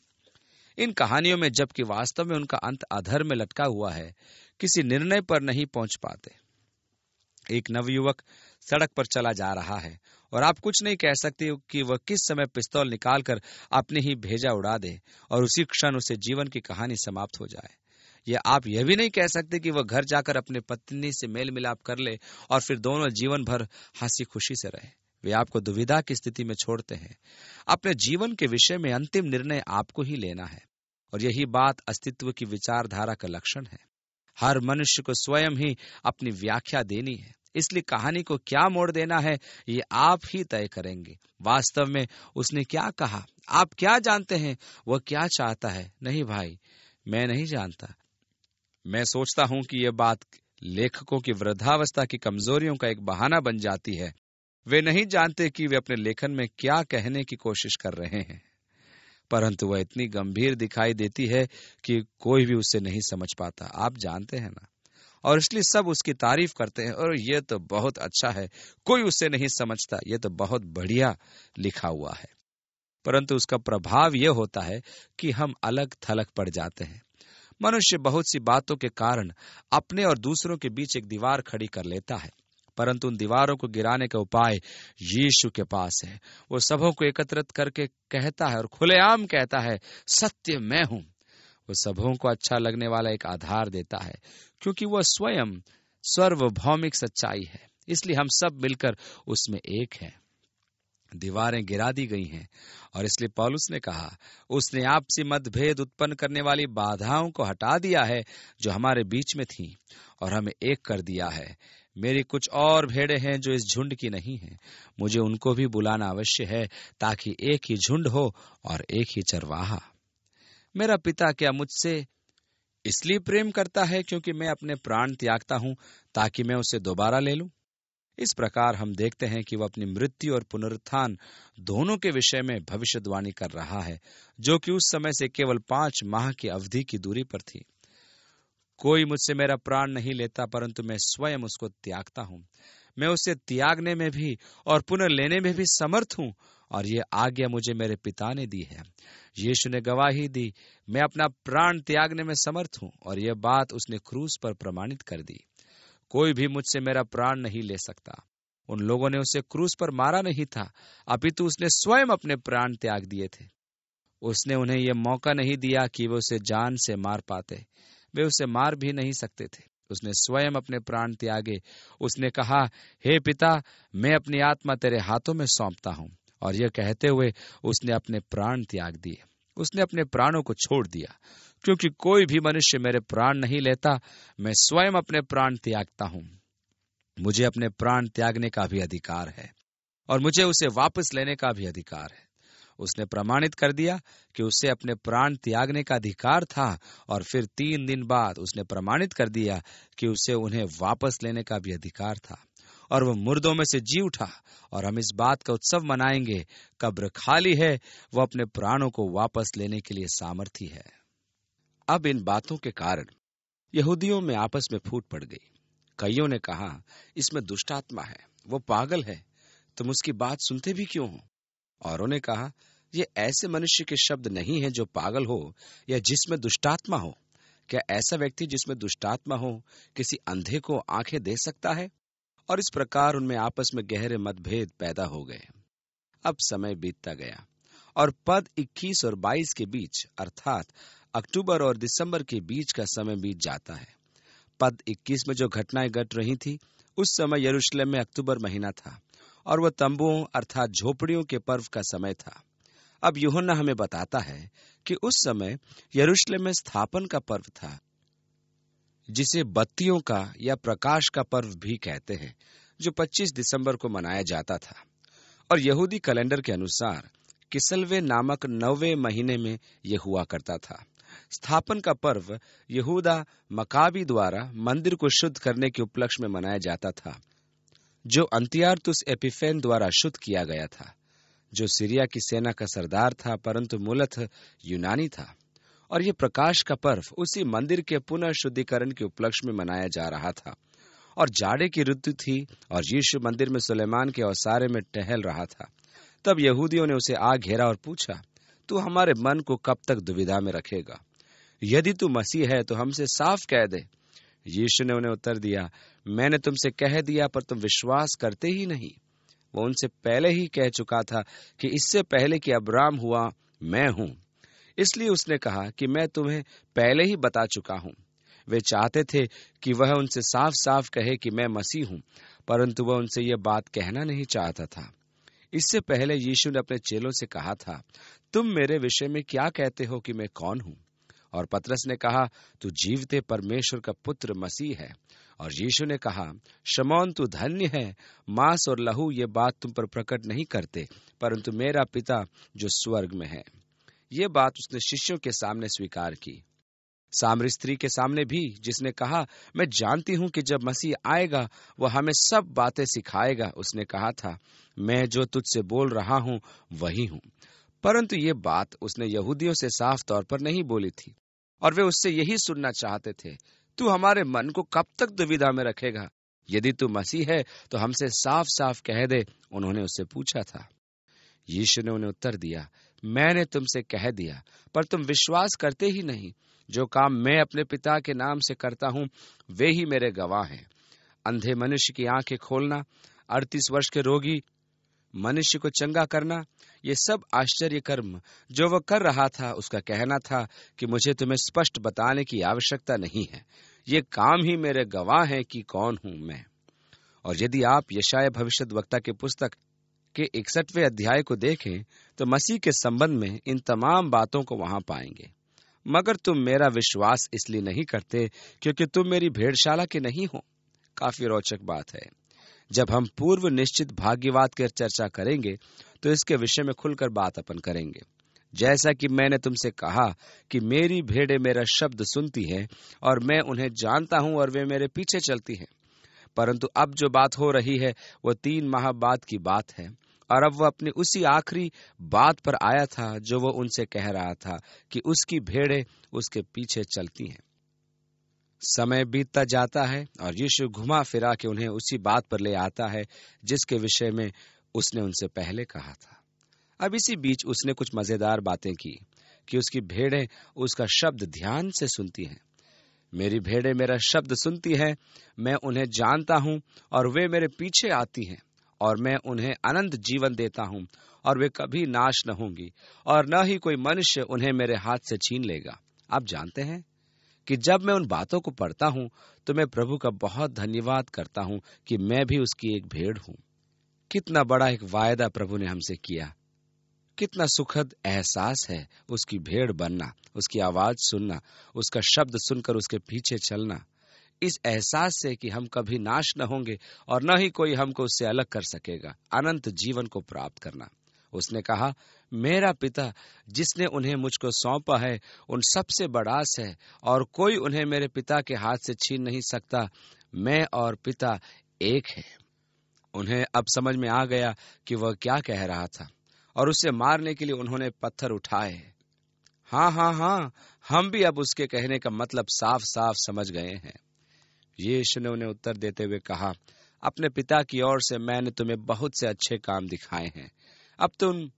इन कहानियों में जबकि वास्तव में उनका अंत अधर में लटका हुआ है, किसी निर्णय पर नहीं पहुंच पाते। एक नवयुवक सड़क पर चला जा रहा है और आप कुछ नहीं कह सकते कि वह किस समय पिस्तौल निकालकर अपने ही भेजा उड़ा दे और उसी क्षण उसे जीवन की कहानी समाप्त हो जाए। या आप यह भी नहीं कह सकते कि वह घर जाकर अपने पत्नी से मेल मिलाप कर ले और फिर दोनों जीवन भर हंसी खुशी से रहे। वे आपको दुविधा की स्थिति में छोड़ते हैं। अपने जीवन के विषय में अंतिम निर्णय आपको ही लेना है, और यही बात अस्तित्व की विचारधारा का लक्षण है। हर मनुष्य को स्वयं ही अपनी व्याख्या देनी है, इसलिए कहानी को क्या मोड़ देना है ये आप ही तय करेंगे। वास्तव में उसने क्या कहा, आप क्या जानते हैं वह क्या चाहता है? नहीं भाई, मैं नहीं जानता। मैं सोचता हूं कि यह बात लेखकों की वृद्धावस्था की कमजोरियों का एक बहाना बन जाती है। वे नहीं जानते कि वे अपने लेखन में क्या कहने की कोशिश कर रहे हैं, परंतु वह इतनी गंभीर दिखाई देती है कि कोई भी उसे नहीं समझ पाता। आप जानते हैं ना, और इसलिए सब उसकी तारीफ करते हैं, और यह तो बहुत अच्छा है, कोई उसे नहीं समझता, यह तो बहुत बढ़िया लिखा हुआ है। परंतु उसका प्रभाव यह होता है कि हम अलग थलग पड़ जाते हैं। मनुष्य बहुत सी बातों के कारण अपने और दूसरों के बीच एक दीवार खड़ी कर लेता है, परंतु उन दीवारों को गिराने का उपाय यीशु के पास है। वो सबों को एकत्रित करके कहता है और खुलेआम कहता है, सत्य मैं हूं। वो सबों को अच्छा लगने वाला एक आधार देता है, क्योंकि वह स्वयं सार्वभौमिक सच्चाई है। इसलिए हम सब मिलकर उसमें एक हैं। दीवारें गिरा दी गई हैं, और इसलिए पौलुस ने कहा, उसने आपसी मतभेद उत्पन्न करने वाली बाधाओं को हटा दिया है जो हमारे बीच में थी, और हमें एक कर दिया है। मेरी कुछ और भेड़ें हैं जो इस झुंड की नहीं हैं। मुझे उनको भी बुलाना अवश्य है, ताकि एक ही झुंड हो और एक ही चरवाहा। मेरा पिता क्या मुझसे इसलिए प्रेम करता है क्योंकि मैं अपने प्राण त्यागता हूं, ताकि मैं उसे दोबारा ले लूं? इस प्रकार हम देखते हैं कि वह अपनी मृत्यु और पुनरुत्थान दोनों के विषय में भविष्यवाणी कर रहा है, जो कि उस समय से केवल 5 माह की अवधि की दूरी पर थी। कोई मुझसे मेरा प्राण नहीं लेता, परंतु मैं स्वयं उसको त्यागता हूं। मैं उसे त्यागने में भी और पुनर्लेने में भी समर्थ हूं, और ये आज्ञा मुझे मेरे पिता ने दी है। यीशु ने गवाही दी, मैं अपना प्राण त्यागने में समर्थ हूं, और यह बात उसने क्रूस पर प्रमाणित कर दी। कोई भी मुझसे मेरा प्राण नहीं ले सकता। उन लोगों ने उसे क्रूस पर मारा नहीं था, अपितु उसने स्वयं अपने प्राण त्याग दिए थे। उसने उन्हें यह मौका नहीं दिया कि वे उसे जान से मार पाते। वे उसे मार भी नहीं सकते थे। उसने स्वयं अपने प्राण त्यागे। उसने कहा, हे पिता, मैं अपनी आत्मा तेरे हाथों में सौंपता हूं। और यह कहते हुए उसने अपने प्राण त्याग दिए। उसने अपने प्राणों को छोड़ दिया, क्योंकि कोई भी मनुष्य मेरे प्राण नहीं लेता, मैं स्वयं अपने प्राण त्यागता हूं। मुझे अपने प्राण त्यागने का भी अधिकार है, और मुझे उसे वापस लेने का भी अधिकार है। उसने प्रमाणित कर दिया कि उसे अपने प्राण त्यागने का अधिकार था, और फिर 3 दिन बाद उसने प्रमाणित कर दिया कि उसे उन्हें वापस लेने का भी अधिकार था, और वह मुर्दों में से जी उठा। और हम इस बात का उत्सव मनाएंगे, कब्र खाली है, वह अपने प्राणों को वापस लेने के लिए सामर्थी है। अब इन बातों के कारण यहूदियों में आपस में फूट पड़ गई। कईयों ने कहा, इसमें दुष्ट आत्मा है, वो पागल है, तुम उसकी बात सुनते भी क्यों हो? औरों ने कहा, ये ऐसे मनुष्य के शब्द नहीं है जो पागल हो या जिसमें दुष्टात्मा हो। क्या ऐसा व्यक्ति जिसमें दुष्टात्मा हो किसी अंधे को आंखें दे सकता है? और इस प्रकार उनमें आपस में गहरे मतभेद पैदा हो गए। अब समय बीतता गया, और पद 21 और 22 के बीच, अर्थात अक्टूबर और दिसंबर के बीच का समय बीत जाता है। पद 21 में जो घटनाएं घट रही थी, उस समय यरूशलेम में अक्टूबर महीना था, और वह तंबुओं अर्थात झोपड़ियों के पर्व का समय था। अब यूहन्ना हमें बताता है कि उस समय यरूशलेम में स्थापन का पर्व था, जिसे बत्तियों का या प्रकाश का पर्व भी कहते हैं, जो 25 दिसंबर को मनाया जाता था। और यहूदी कैलेंडर के अनुसार किसलवे नामक 9वें महीने में यह हुआ करता था। स्थापन का पर्व यहूदा मकाबी द्वारा मंदिर को शुद्ध करने के उपलक्ष्य में मनाया जाता था, जो अंतियार्तुस एपिफेन द्वारा शुद्ध किया गया था, जो सीरिया की सेना का सरदार था, परंतु मूलतः यूनानी था। और ये प्रकाश का पर्व उसी मंदिर के पुनः शुद्धिकरण के उपलक्ष्य में मनाया जा रहा था। और जाड़े की ऋतु थी और यीशु मंदिर में सुलेमान के औसारे में टहल रहा था। तब यहूदियों ने उसे आ घेरा और पूछा, तू हमारे मन को कब तक दुविधा में रखेगा? यदि तू मसीह है तो हमसे साफ कह दे। यीशु ने उन्हें उत्तर दिया, मैंने तुमसे कह दिया पर तुम विश्वास करते ही नहीं। वो उनसे पहले ही कह चुका था कि इससे पहले कि अब्राहम हुआ मैं हूं। इसलिए उसने कहा कि मैं तुम्हें पहले ही बता चुका हूं। वे चाहते थे कि वह उनसे साफ साफ कहे कि मैं मसीह हूं, परंतु वह उनसे यह बात कहना नहीं चाहता था। इससे पहले यीशु ने अपने चेलों से कहा था, तुम मेरे विषय में क्या कहते हो कि मैं कौन हूं? और पतरस ने कहा, तू जीवते परमेश्वर का पुत्र मसीह है। और यीशु ने कहा, शमौन तू धन्य है, मांस और लहू ये बात तुम पर प्रकट नहीं करते, परंतु मेरा पिता जो स्वर्ग में है। ये बात उसने शिष्यों के सामने स्वीकार की। सामरी स्त्री के सामने भी, जिसने कहा, मैं जानती हूं कि जब मसीह आएगा वह हमें सब बातें सिखाएगा, उसने कहा था, मैं जो तुझसे बोल रहा हूं वही हूं। परंतु ये बात उसने यहूदियों से साफ तौर पर नहीं बोली थी, और वे उससे यही सुनना चाहते थे, तू हमारे मन को कब तक दुविधा में रखेगा? यदि तू मसीह है तो हमसे साफ साफ कह दे, उन्होंने उससे पूछा था। यीशु ने उन्हें उत्तर दिया, मैंने तुमसे कह दिया, पर तुम विश्वास करते ही नहीं। जो काम मैं अपने पिता के नाम से करता हूं वे ही मेरे गवाह हैं। अंधे मनुष्य की आंखें खोलना, 38 वर्ष के रोगी मनुष्य को चंगा करना, ये सब आश्चर्य कर्म जो वह कर रहा था, उसका कहना था कि मुझे तुम्हें स्पष्ट बताने की आवश्यकता नहीं है, ये काम ही मेरे गवाह हैं कि कौन हूं मैं। और यदि आप यशायाह भविष्यद्वक्ता की पुस्तक के 61वें अध्याय को देखें तो मसीह के संबंध में इन तमाम बातों को वहां पाएंगे। मगर तुम मेरा विश्वास इसलिए नहीं करते क्योंकि तुम मेरी भेड़शाला के नहीं हो। काफी रोचक बात है। जब हम पूर्व निश्चित भाग्यवाद की चर्चा करेंगे तो इसके विषय में खुलकर बात अपन करेंगे। जैसा कि मैंने तुमसे कहा कि मेरी भेड़ें मेरा शब्द सुनती हैं और मैं उन्हें जानता हूं और वे मेरे पीछे चलती हैं। परंतु अब जो बात हो रही है वह 3 माह बाद की बात है, और अब वह अपनी उसी आखिरी बात पर आया था जो वह उनसे कह रहा था कि उसकी भेड़ें उसके पीछे चलती हैं। समय बीतता जाता है और यीशु घुमा फिरा के उन्हें उसी बात पर ले आता है जिसके विषय में उसने उनसे पहले कहा था। अब इसी बीच उसने कुछ मजेदार बातें की कि उसकी भेड़ें उसका शब्द ध्यान से सुनती हैं। मेरी भेड़ें मेरा शब्द सुनती हैं, मैं उन्हें जानता हूं और वे मेरे पीछे आती हैं, और मैं उन्हें अनंत जीवन देता हूं और वे कभी नाश न होंगी, और न ही कोई मनुष्य उन्हें मेरे हाथ से छीन लेगा। आप जानते हैं कि जब मैं उन बातों को पढ़ता हूं तो मैं प्रभु का बहुत धन्यवाद करता हूं कि मैं भी उसकी एक भेड़ हूं। कितना बड़ा एक वायदा प्रभु ने हमसे किया। कितना सुखद एहसास है उसकी भेड़ बनना, उसकी आवाज सुनना, उसका शब्द सुनकर उसके पीछे चलना, इस एहसास से कि हम कभी नाश न होंगे और न ही कोई हमको उससे अलग कर सकेगा, अनंत जीवन को प्राप्त करना। उसने कहा, मेरा पिता जिसने उन्हें मुझको सौंपा है उन सबसे बड़ास है और कोई उन्हें मेरे पिता के हाथ से छीन नहीं सकता। मैं और पिता एक है। उन्हें अब समझ में आ गया कि वह क्या कह रहा था और उसे मारने के लिए उन्होंने पत्थर उठाए। हाँ, हम भी अब उसके कहने का मतलब साफ साफ समझ गए हैं। यीशु ने उन्हें उत्तर देते हुए कहा, अपने पिता की ओर से मैंने तुम्हें बहुत से अच्छे काम दिखाए हैं। अब तुम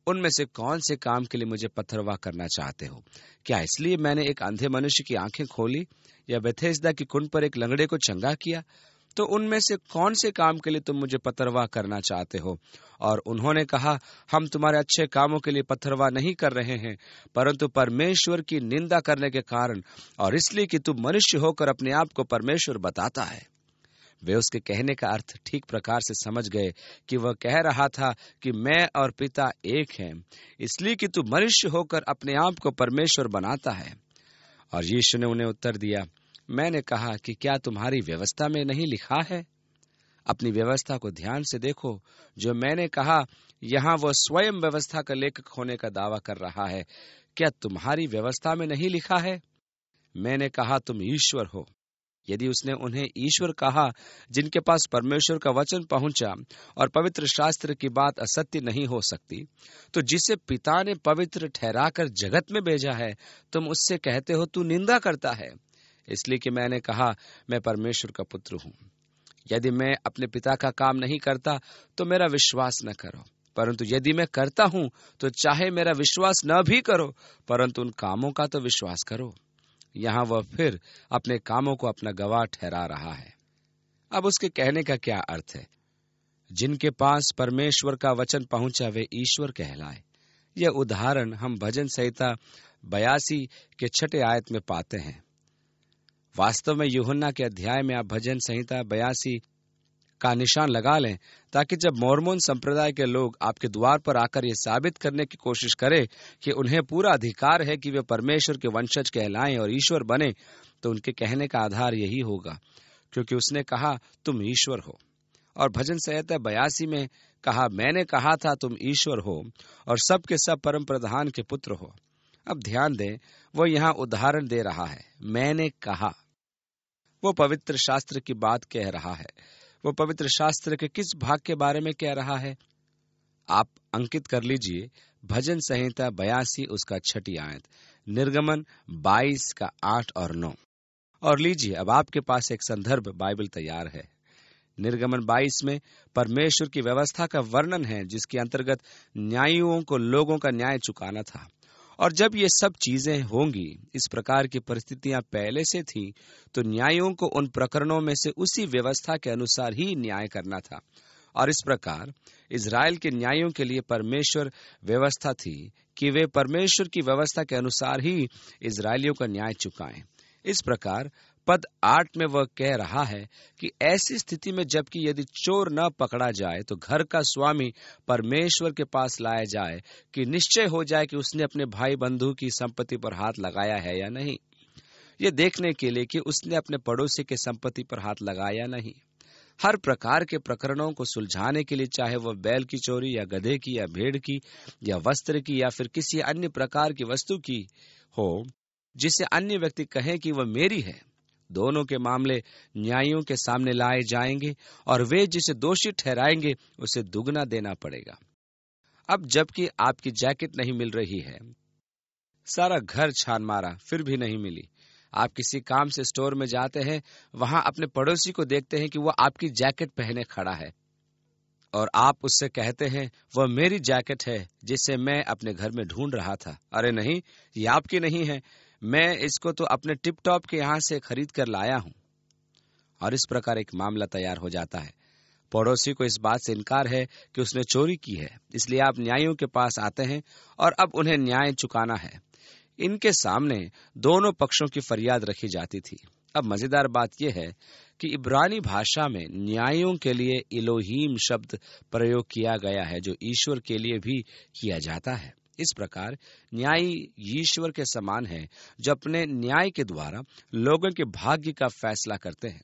उनमें से कौन से काम के लिए मुझे पत्थरवाह करना चाहते हो? क्या इसलिए मैंने एक अंधे मनुष्य की आंखें खोली या बेथेस्दा की कुंड पर एक लंगड़े को चंगा किया? तो उनमें से कौन से काम के लिए तुम मुझे पत्थरवाह करना चाहते हो? और उन्होंने कहा, हम तुम्हारे अच्छे कामों के लिए पत्थरवाह नहीं कर रहे हैं, परंतु परमेश्वर की निंदा करने के कारण और इसलिए कि तू मनुष्य होकर अपने आप को परमेश्वर बताता है। वे उसके कहने का अर्थ ठीक प्रकार से समझ गए कि वह कह रहा था कि मैं और पिता एक हैं, इसलिए कि तू मनुष्य होकर अपने आप को परमेश्वर बनाता है। और यीशु ने उन्हें उत्तर दिया, मैंने कहा कि क्या तुम्हारी व्यवस्था में नहीं लिखा है? अपनी व्यवस्था को ध्यान से देखो। जो मैंने कहा, यहाँ वह स्वयं व्यवस्था का लेखक होने का दावा कर रहा है। क्या तुम्हारी व्यवस्था में नहीं लिखा है? मैंने कहा तुम ईश्वर हो। यदि उसने उन्हें ईश्वर कहा जिनके पास परमेश्वर का वचन पहुंचा और पवित्र शास्त्र की बात असत्य नहीं हो सकती, तो जिसे पिता ने पवित्र ठहराकर जगत में भेजा है, तुम उससे कहते हो तू निंदा करता है, इसलिए कि मैंने कहा मैं परमेश्वर का पुत्र हूं। यदि मैं अपने पिता का काम नहीं करता तो मेरा विश्वास न करो, परंतु यदि मैं करता हूं तो चाहे मेरा विश्वास न भी करो, परंतु उन कामों का तो विश्वास करो। यहाँ वह फिर अपने कामों को अपना गवाह ठहरा रहा है। अब उसके कहने का क्या अर्थ है? जिनके पास परमेश्वर का वचन पहुंचा वे ईश्वर कहलाए। यह उदाहरण हम भजन संहिता 82 के 6 आयत में पाते हैं। वास्तव में यूहन्ना के अध्याय में आप भजन संहिता 82 का निशान लगा लें, ताकि जब मोर्मोन संप्रदाय के लोग आपके द्वार पर आकर यह साबित करने की कोशिश करें कि उन्हें पूरा अधिकार है कि वे परमेश्वर के वंशज कहलाएं और ईश्वर बने, तो उनके कहने का आधार यही होगा, क्योंकि उसने कहा तुम ईश्वर हो। और भजन संहिता 82 में कहा मैंने कहा था तुम ईश्वर हो और सब के सब परम प्रधान के पुत्र हो। अब ध्यान दें, वो यहाँ उदाहरण दे रहा है। मैंने कहा, वो पवित्र शास्त्र की बात कह रहा है। वो पवित्र शास्त्र के किस भाग के बारे में कह रहा है? आप अंकित कर लीजिए, भजन संहिता 82 उसका 6 आयत, निर्गमन 22 का 8 और 9। और लीजिए, अब आपके पास एक संदर्भ बाइबल तैयार है। निर्गमन 22 में परमेश्वर की व्यवस्था का वर्णन है, जिसके अंतर्गत न्यायियों को लोगों का न्याय चुकाना था। और जब ये सब चीजें होंगी, इस प्रकार की परिस्थितियां पहले से थी, तो न्यायियों को उन प्रकरणों में से उसी व्यवस्था के अनुसार ही न्याय करना था। और इस प्रकार इजराइल के न्यायियों के लिए परमेश्वर व्यवस्था थी कि वे परमेश्वर की व्यवस्था के अनुसार ही इजरायलियों का न्याय चुकाएं। इस प्रकार पद 8 में वह कह रहा है कि ऐसी स्थिति में जबकि यदि चोर न पकड़ा जाए तो घर का स्वामी परमेश्वर के पास लाया जाए कि निश्चय हो जाए कि उसने अपने भाई बंधु की संपत्ति पर हाथ लगाया है या नहीं, ये देखने के लिए कि उसने अपने पड़ोसी के संपत्ति पर हाथ लगाया या नहीं। हर प्रकार के प्रकरणों को सुलझाने के लिए, चाहे वह बैल की चोरी या गधे की या भेड़ की या वस्त्र की या फिर किसी अन्य प्रकार की वस्तु की हो जिसे अन्य व्यक्ति कहे कि वह मेरी है, दोनों के मामले न्यायियों के सामने लाए जाएंगे और वे जिसे दोषी ठहराएंगे उसे दुगना देना पड़ेगा। अब जबकि आपकी जैकेट नहीं मिल रही है, सारा घर छान मारा फिर भी नहीं मिली, आप किसी काम से स्टोर में जाते हैं, वहां अपने पड़ोसी को देखते हैं कि वह आपकी जैकेट पहने खड़ा है और आप उससे कहते हैं वह मेरी जैकेट है जिसे मैं अपने घर में ढूंढ रहा था। अरे नहीं, ये आपकी नहीं है, मैं इसको तो अपने टिप टॉप के यहां से खरीद कर लाया हूं। और इस प्रकार एक मामला तैयार हो जाता है। पड़ोसी को इस बात से इनकार है कि उसने चोरी की है, इसलिए आप न्यायियों के पास आते हैं और अब उन्हें न्याय चुकाना है। इनके सामने दोनों पक्षों की फरियाद रखी जाती थी। अब मजेदार बात यह है कि इब्रानी भाषा में न्यायियों के लिए इलोहीम शब्द प्रयोग किया गया है, जो ईश्वर के लिए भी किया जाता है। इस प्रकार न्यायी ईश्वर के समान है, जो अपने न्याय के द्वारा लोगों के भाग्य का फैसला करते हैं।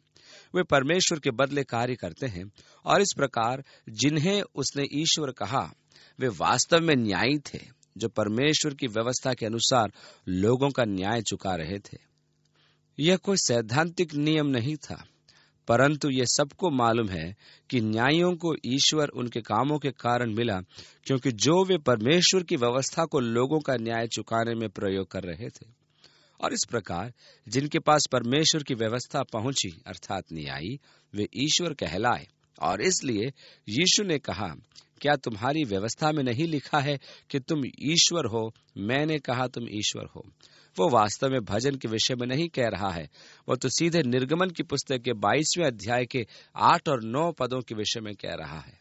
वे परमेश्वर के बदले कार्य करते हैं और इस प्रकार जिन्हें उसने ईश्वर कहा वे वास्तव में न्यायी थे, जो परमेश्वर की व्यवस्था के अनुसार लोगों का न्याय चुका रहे थे। यह कोई सैद्धांतिक नियम नहीं था, परंतु ये सबको मालूम है कि न्यायियों को ईश्वर उनके कामों के कारण मिला, क्योंकि जो वे परमेश्वर की व्यवस्था को लोगों का न्याय चुकाने में प्रयोग कर रहे थे। और इस प्रकार जिनके पास परमेश्वर की व्यवस्था पहुंची, अर्थात न्यायी, वे ईश्वर कहलाए। और इसलिए यीशु ने कहा, क्या तुम्हारी व्यवस्था में नहीं लिखा है कि तुम ईश्वर हो? मैंने कहा तुम ईश्वर हो। वो वास्तव में भजन के विषय में नहीं कह रहा है, वो तो सीधे निर्गमन की पुस्तक के 22वें अध्याय के 8 और 9 पदों के विषय में कह रहा है।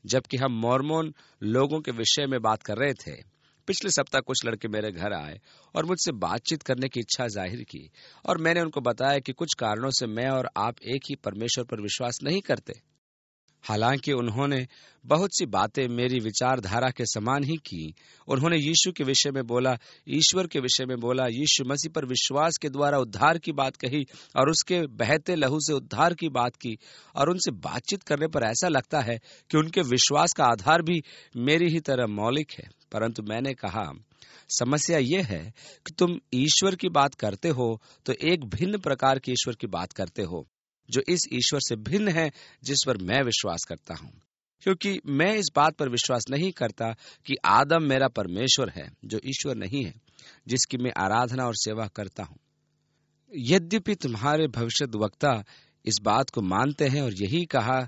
जबकि हम मोर्मोन लोगों के विषय में बात कर रहे थे, पिछले सप्ताह कुछ लड़के मेरे घर आए और मुझसे बातचीत करने की इच्छा जाहिर की, और मैंने उनको बताया कि कुछ कारणों से मैं और आप एक ही परमेश्वर पर विश्वास नहीं करते। हालांकि उन्होंने बहुत सी बातें मेरी विचारधारा के समान ही की। उन्होंने यीशु के विषय में बोला, ईश्वर के विषय में बोला, यीशु मसीह पर विश्वास के द्वारा उद्धार की बात कही और उसके बहते लहू से उद्धार की बात की। और उनसे बातचीत करने पर ऐसा लगता है कि उनके विश्वास का आधार भी मेरी ही तरह मौलिक है। परंतु मैंने कहा, समस्या ये है कि तुम ईश्वर की बात करते हो तो एक भिन्न प्रकार के ईश्वर की बात करते हो, जो इस ईश्वर से भिन्न है जिस पर मैं विश्वास करता हूँ। क्योंकि मैं इस बात पर विश्वास नहीं करता कि आदम मेरा परमेश्वर है, जो ईश्वर नहीं है, जिसकी मैं आराधना और सेवा करता हूँ। यद्यपि तुम्हारे भविष्यद्वक्ता इस बात को मानते हैं और यही कहा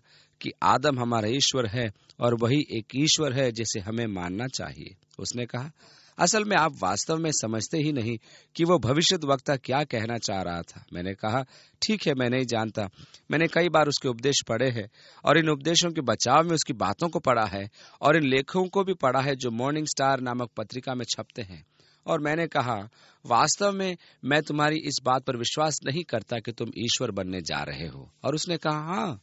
कि आदम हमारा ईश्वर है और वही एक ईश्वर है जिसे हमें मानना चाहिए। उसने कहा, असल में आप वास्तव में समझते ही नहीं कि वो भविष्यद्वक्ता क्या कहना चाह रहा था। मैंने कहा, ठीक है, मैं नहीं जानता। मैंने कई बार उसके उपदेश पढ़े हैं और इन उपदेशों के बचाव में उसकी बातों को पढ़ा है और इन लेखों को भी पढ़ा है जो मॉर्निंग स्टार नामक पत्रिका में छपते हैं। और मैंने कहा, वास्तव में मैं तुम्हारी इस बात पर विश्वास नहीं करता कि तुम ईश्वर बनने जा रहे हो। और उसने कहा, हाँ।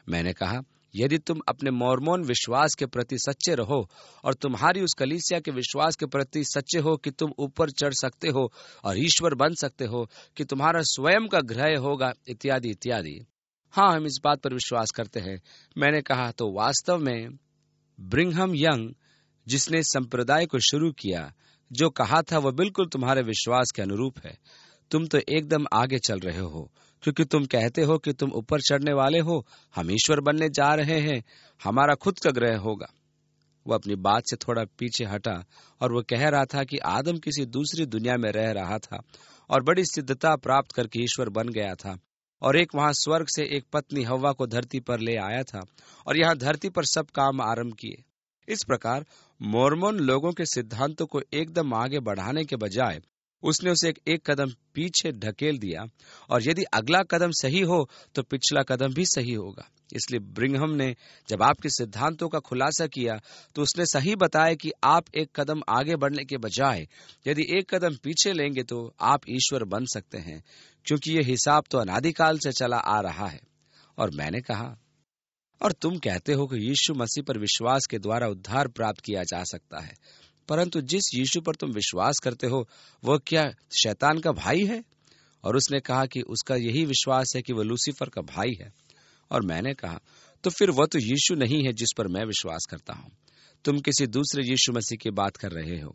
मैंने कहा, यदि तुम अपने मोर्मोन विश्वास के प्रति सच्चे रहो और तुम्हारी उस कलीसिया के विश्वास के प्रति सच्चे हो कि तुम ऊपर चढ़ सकते हो और ईश्वर बन सकते हो, कि तुम्हारा स्वयं का ग्रह होगा, इत्यादि इत्यादि, हाँ, हम इस बात पर विश्वास करते हैं। मैंने कहा, तो वास्तव में ब्रिघम यंग, जिसने संप्रदाय को शुरू किया, जो कहा था वह बिल्कुल तुम्हारे विश्वास के अनुरूप है। तुम तो एकदम आगे चल रहे हो, क्योंकि तुम कहते हो कि तुम ऊपर चढ़ने वाले हो, हम ईश्वर बनने जा रहे हैं, हमारा खुद का ग्रह होगा। वह अपनी बात से थोड़ा पीछे हटा और वह कह रहा था कि आदम किसी दूसरी दुनिया में रह रहा था और बड़ी सिद्धता प्राप्त करके ईश्वर बन गया था, और एक वहां स्वर्ग से एक पत्नी हव्वा को धरती पर ले आया था और यहाँ धरती पर सब काम आरंभ किए। इस प्रकार मोर्मोन लोगों के सिद्धांतों को एकदम आगे बढ़ाने के बजाय उसने उसे एक कदम पीछे ढकेल दिया, और यदि अगला कदम सही हो तो पिछला कदम भी सही होगा। इसलिए ब्रिघम ने जब आपके सिद्धांतों का खुलासा किया तो उसने सही बताया कि आप एक कदम आगे बढ़ने के बजाय यदि एक कदम पीछे लेंगे तो आप ईश्वर बन सकते हैं, क्योंकि यह हिसाब तो अनादिकाल से चला आ रहा है। और मैंने कहा, और तुम कहते हो कि यीशु मसीह पर विश्वास के द्वारा उद्धार प्राप्त किया जा सकता है, परंतु जिस यीशु पर तुम विश्वास करते हो वह क्या शैतान का भाई है? और उसने कहा कि उसका यही विश्वास है कि वह लूसीफर का भाई है। और मैंने कहा, तो फिर वह तो यीशु नहीं है जिस पर मैं विश्वास करता हूँ। तुम किसी दूसरे यीशु मसीह की बात कर रहे हो।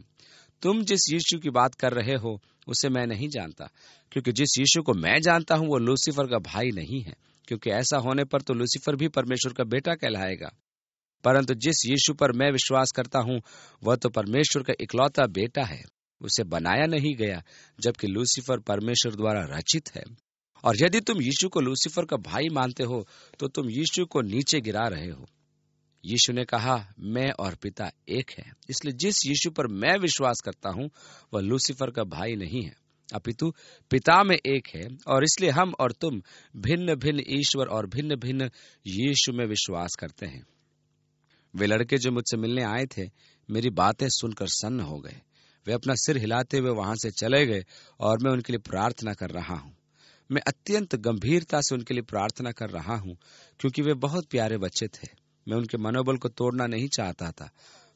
तुम जिस यीशु की बात कर रहे हो उसे मैं नहीं जानता, क्योंकि जिस यीशु को मैं जानता हूँ वो लूसीफर का भाई नहीं है, क्योंकि ऐसा होने पर तो लूसीफर भी परमेश्वर का बेटा कहलाएगा। परंतु जिस यीशु पर मैं विश्वास करता हूँ वह तो परमेश्वर का इकलौता बेटा है, उसे बनाया नहीं गया, जबकि लूसीफर परमेश्वर द्वारा रचित है। और यदि तुम यीशु को लूसीफर का भाई मानते हो तो तुम यीशु को नीचे गिरा रहे हो। यीशु ने कहा, मैं और पिता एक है। इसलिए जिस यीशु पर मैं विश्वास करता हूँ वह लूसीफर का भाई नहीं है, अपितु पिता में एक है। और इसलिए हम और तुम भिन्न भिन्न ईश्वर और भिन्न भिन्न यीशु में विश्वास करते हैं। वे लड़के जो मुझसे मिलने आए थे मेरी बातें सुनकर सन्न हो गए। वे अपना सिर हिलाते हुए वहां से चले गए और मैं उनके लिए प्रार्थना कर रहा हूँ। मैं अत्यंत गंभीरता से उनके लिए प्रार्थना कर रहा हूँ, क्योंकि वे बहुत प्यारे बच्चे थे। मैं उनके मनोबल को तोड़ना नहीं चाहता था,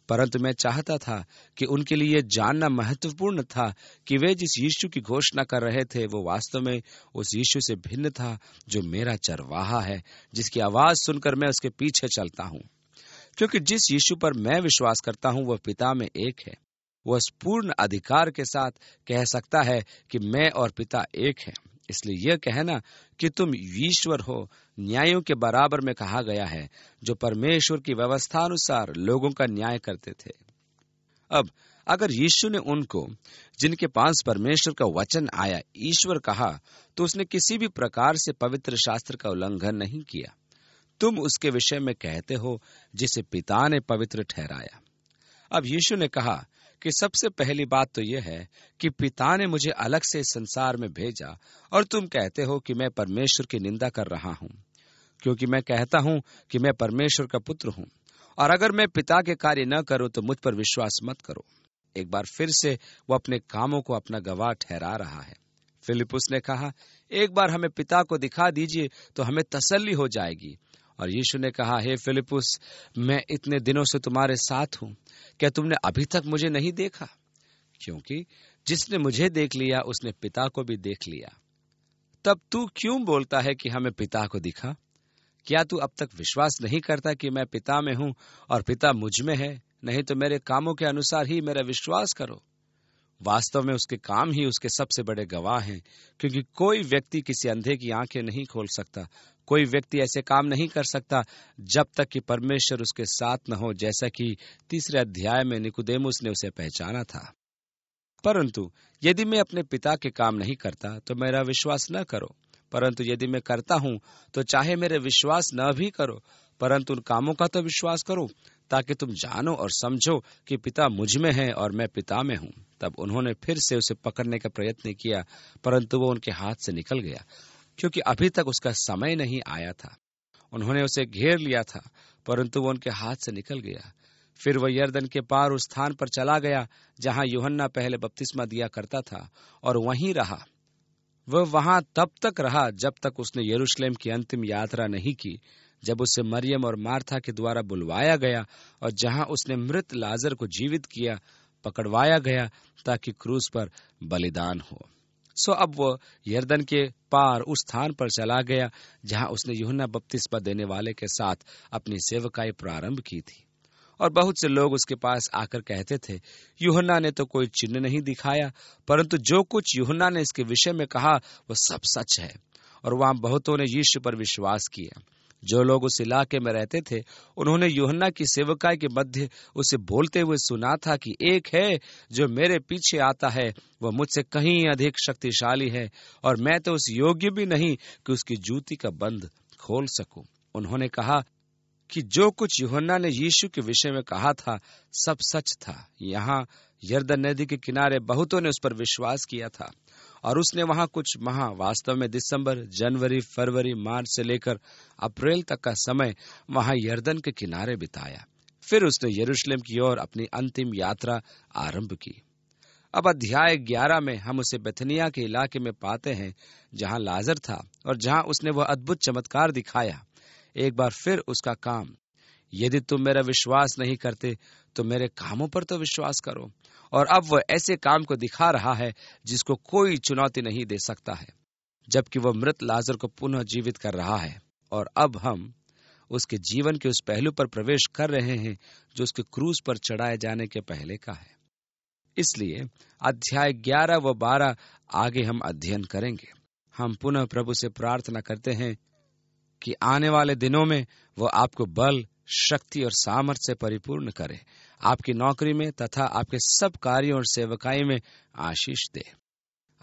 परंतु मैं चाहता था कि उनके लिए यह जानना महत्वपूर्ण था कि वे जिस यीशु की घोषणा कर रहे थे वो वास्तव में उस यीशु से भिन्न था जो मेरा चरवाहा है, जिसकी आवाज सुनकर मैं उसके पीछे चलता हूँ। क्योंकि जिस यीशु पर मैं विश्वास करता हूँ वह पिता में एक है। वह पूर्ण अधिकार के साथ कह सकता है कि मैं और पिता एक है। इसलिए यह कहना कि तुम ईश्वर हो न्यायों के बराबर में कहा गया है, जो परमेश्वर की व्यवस्था अनुसार लोगों का न्याय करते थे। अब अगर यीशु ने उनको जिनके पास परमेश्वर का वचन आया ईश्वर कहा, तो उसने किसी भी प्रकार से पवित्र शास्त्र का उल्लंघन नहीं किया। तुम उसके विषय में कहते हो जिसे पिता ने पवित्र ठहराया। अब यीशु ने कहा कि सबसे पहली बात तो यह है कि पिता ने मुझे अलग से इस संसार में भेजा, और तुम कहते हो कि मैं परमेश्वर की निंदा कर रहा हूँ, क्योंकि मैं कहता हूँ कि मैं परमेश्वर का पुत्र हूँ। और अगर मैं पिता के कार्य न करूँ तो मुझ पर विश्वास मत करो। एक बार फिर से वो अपने कामों को अपना गवाह ठहरा रहा है। फिलिपुस ने कहा, एक बार हमें पिता को दिखा दीजिए तो हमें तसल्ली हो जाएगी। और यीशु ने कहा, हे फिलिपुस, मैं इतने दिनों से तुम्हारे साथ हूं, क्या तुमने अभी तक मुझे नहीं देखा? क्योंकि जिसने मुझे देख लिया उसने पिता को भी देख लिया। तब तू क्यों बोलता है कि हमें पिता को दिखा? क्या तू अब तक विश्वास नहीं करता कि मैं पिता में हूं और पिता मुझ में है? नहीं तो मेरे कामों के अनुसार ही मेरा विश्वास करो। वास्तव में उसके काम ही उसके सबसे बड़े गवाह हैं, क्योंकि कोई व्यक्ति किसी अंधे की आंखें नहीं खोल सकता। कोई व्यक्ति ऐसे काम नहीं कर सकता जब तक कि परमेश्वर उसके साथ न हो, जैसा कि 3 अध्याय में निकुदेमुस ने उसे पहचाना था। परंतु यदि मैं अपने पिता के काम नहीं करता तो मेरा विश्वास न करो, परंतु यदि मैं करता हूं तो चाहे मेरे विश्वास न भी करो, परंतु उन कामों का तो विश्वास करो, ताकि तुम जानो और समझो कि पिता मुझ में है और मैं पिता में हूं। तब उन्होंने फिर से उसे पकड़ने का प्रयत्न किया, परंतु वो उनके हाथ से निकल गया, क्योंकि अभी तक उसका समय नहीं आया था। उन्होंने उसे घेर लिया था, परंतु वो उनके हाथ से निकल गया। फिर वह यरदन के पार उस स्थान पर चला गया जहां यूहन्ना पहले बपतिस्मा दिया करता था, और वहीं रहा। वह वहां तब तक रहा जब तक उसने यरूशलेम की अंतिम यात्रा नहीं की, जब उसे मरियम और मार्था के द्वारा बुलवाया गया और जहां उसने मृत लाजर को जीवित किया, पकड़वाया गया ताकि क्रूस पर बलिदान हो। सो अब वह यरदन के पार उस स्थान पर चला गया जहां उसने यूहन्ना बपतिस्मा देने वाले के साथ अपनी सेवकाई प्रारंभ की थी। और बहुत से लोग उसके पास आकर कहते थे, यूहन्ना ने तो कोई चिन्ह नहीं दिखाया, परंतु जो कुछ यूहन्ना ने इसके विषय में कहा वह सब सच है। और वहां बहुतों ने यीशु पर विश्वास किया। जो लोग उस इलाके में रहते थे, उन्होंने यूहन्ना की सेवकाई के मध्य उसे बोलते हुए सुना था कि एक है जो मेरे पीछे आता है, वह मुझसे कहीं अधिक शक्तिशाली है, और मैं तो उस योग्य भी नहीं कि उसकी जूती का बंद खोल सकूं। उन्होंने कहा कि जो कुछ यूहन्ना ने यीशु के विषय में कहा था सब सच था। यहाँ यरदन नदी के किनारे बहुतों ने उस पर विश्वास किया था, और उसने वहां कुछ माह, वास्तव में दिसंबर, जनवरी, फरवरी, मार्च से लेकर अप्रैल तक का समय वहां यरदन के किनारे बिताया। फिर उसने यरूशलेम की ओर अपनी अंतिम यात्रा आरंभ की। अब अध्याय 11 में हम उसे बेथनिया के इलाके में पाते हैं, जहां लाजर था और जहां उसने वह अद्भुत चमत्कार दिखाया। एक बार फिर उसका काम, यदि तुम मेरा विश्वास नहीं करते तो मेरे कामों पर तो विश्वास करो। और अब वह ऐसे काम को दिखा रहा है जिसको कोई चुनौती नहीं दे सकता है, जबकि वह मृत लाजर को पुनः जीवित कर रहा है। और अब हम उसके जीवन के उस पहलू पर प्रवेश कर रहे हैं जो उसके क्रूस पर चढ़ाए जाने के पहले का है। इसलिए अध्याय 11 व 12 आगे हम अध्ययन करेंगे। हम पुनः प्रभु से प्रार्थना करते हैं कि आने वाले दिनों में वह आपको बल, शक्ति और सामर्थ्य से परिपूर्ण करे, आपकी नौकरी में तथा आपके सब कार्यों और सेवकाई में आशीष दे,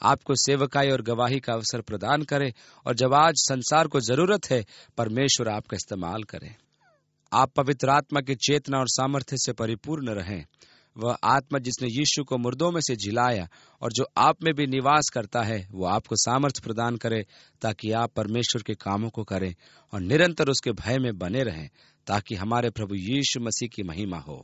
आपको सेवकाई और गवाही का अवसर प्रदान करे, और जब आज संसार को जरूरत है, परमेश्वर आपका इस्तेमाल करे। आप पवित्र आत्मा की चेतना और सामर्थ्य से परिपूर्ण रहें। वह आत्मा जिसने यीशु को मुर्दों में से जिलाया और जो आप में भी निवास करता है, वो आपको सामर्थ्य प्रदान करे, ताकि आप परमेश्वर के कामों को करें और निरंतर उसके भय में बने रहें, ताकि हमारे प्रभु यीशु मसीह की महिमा हो।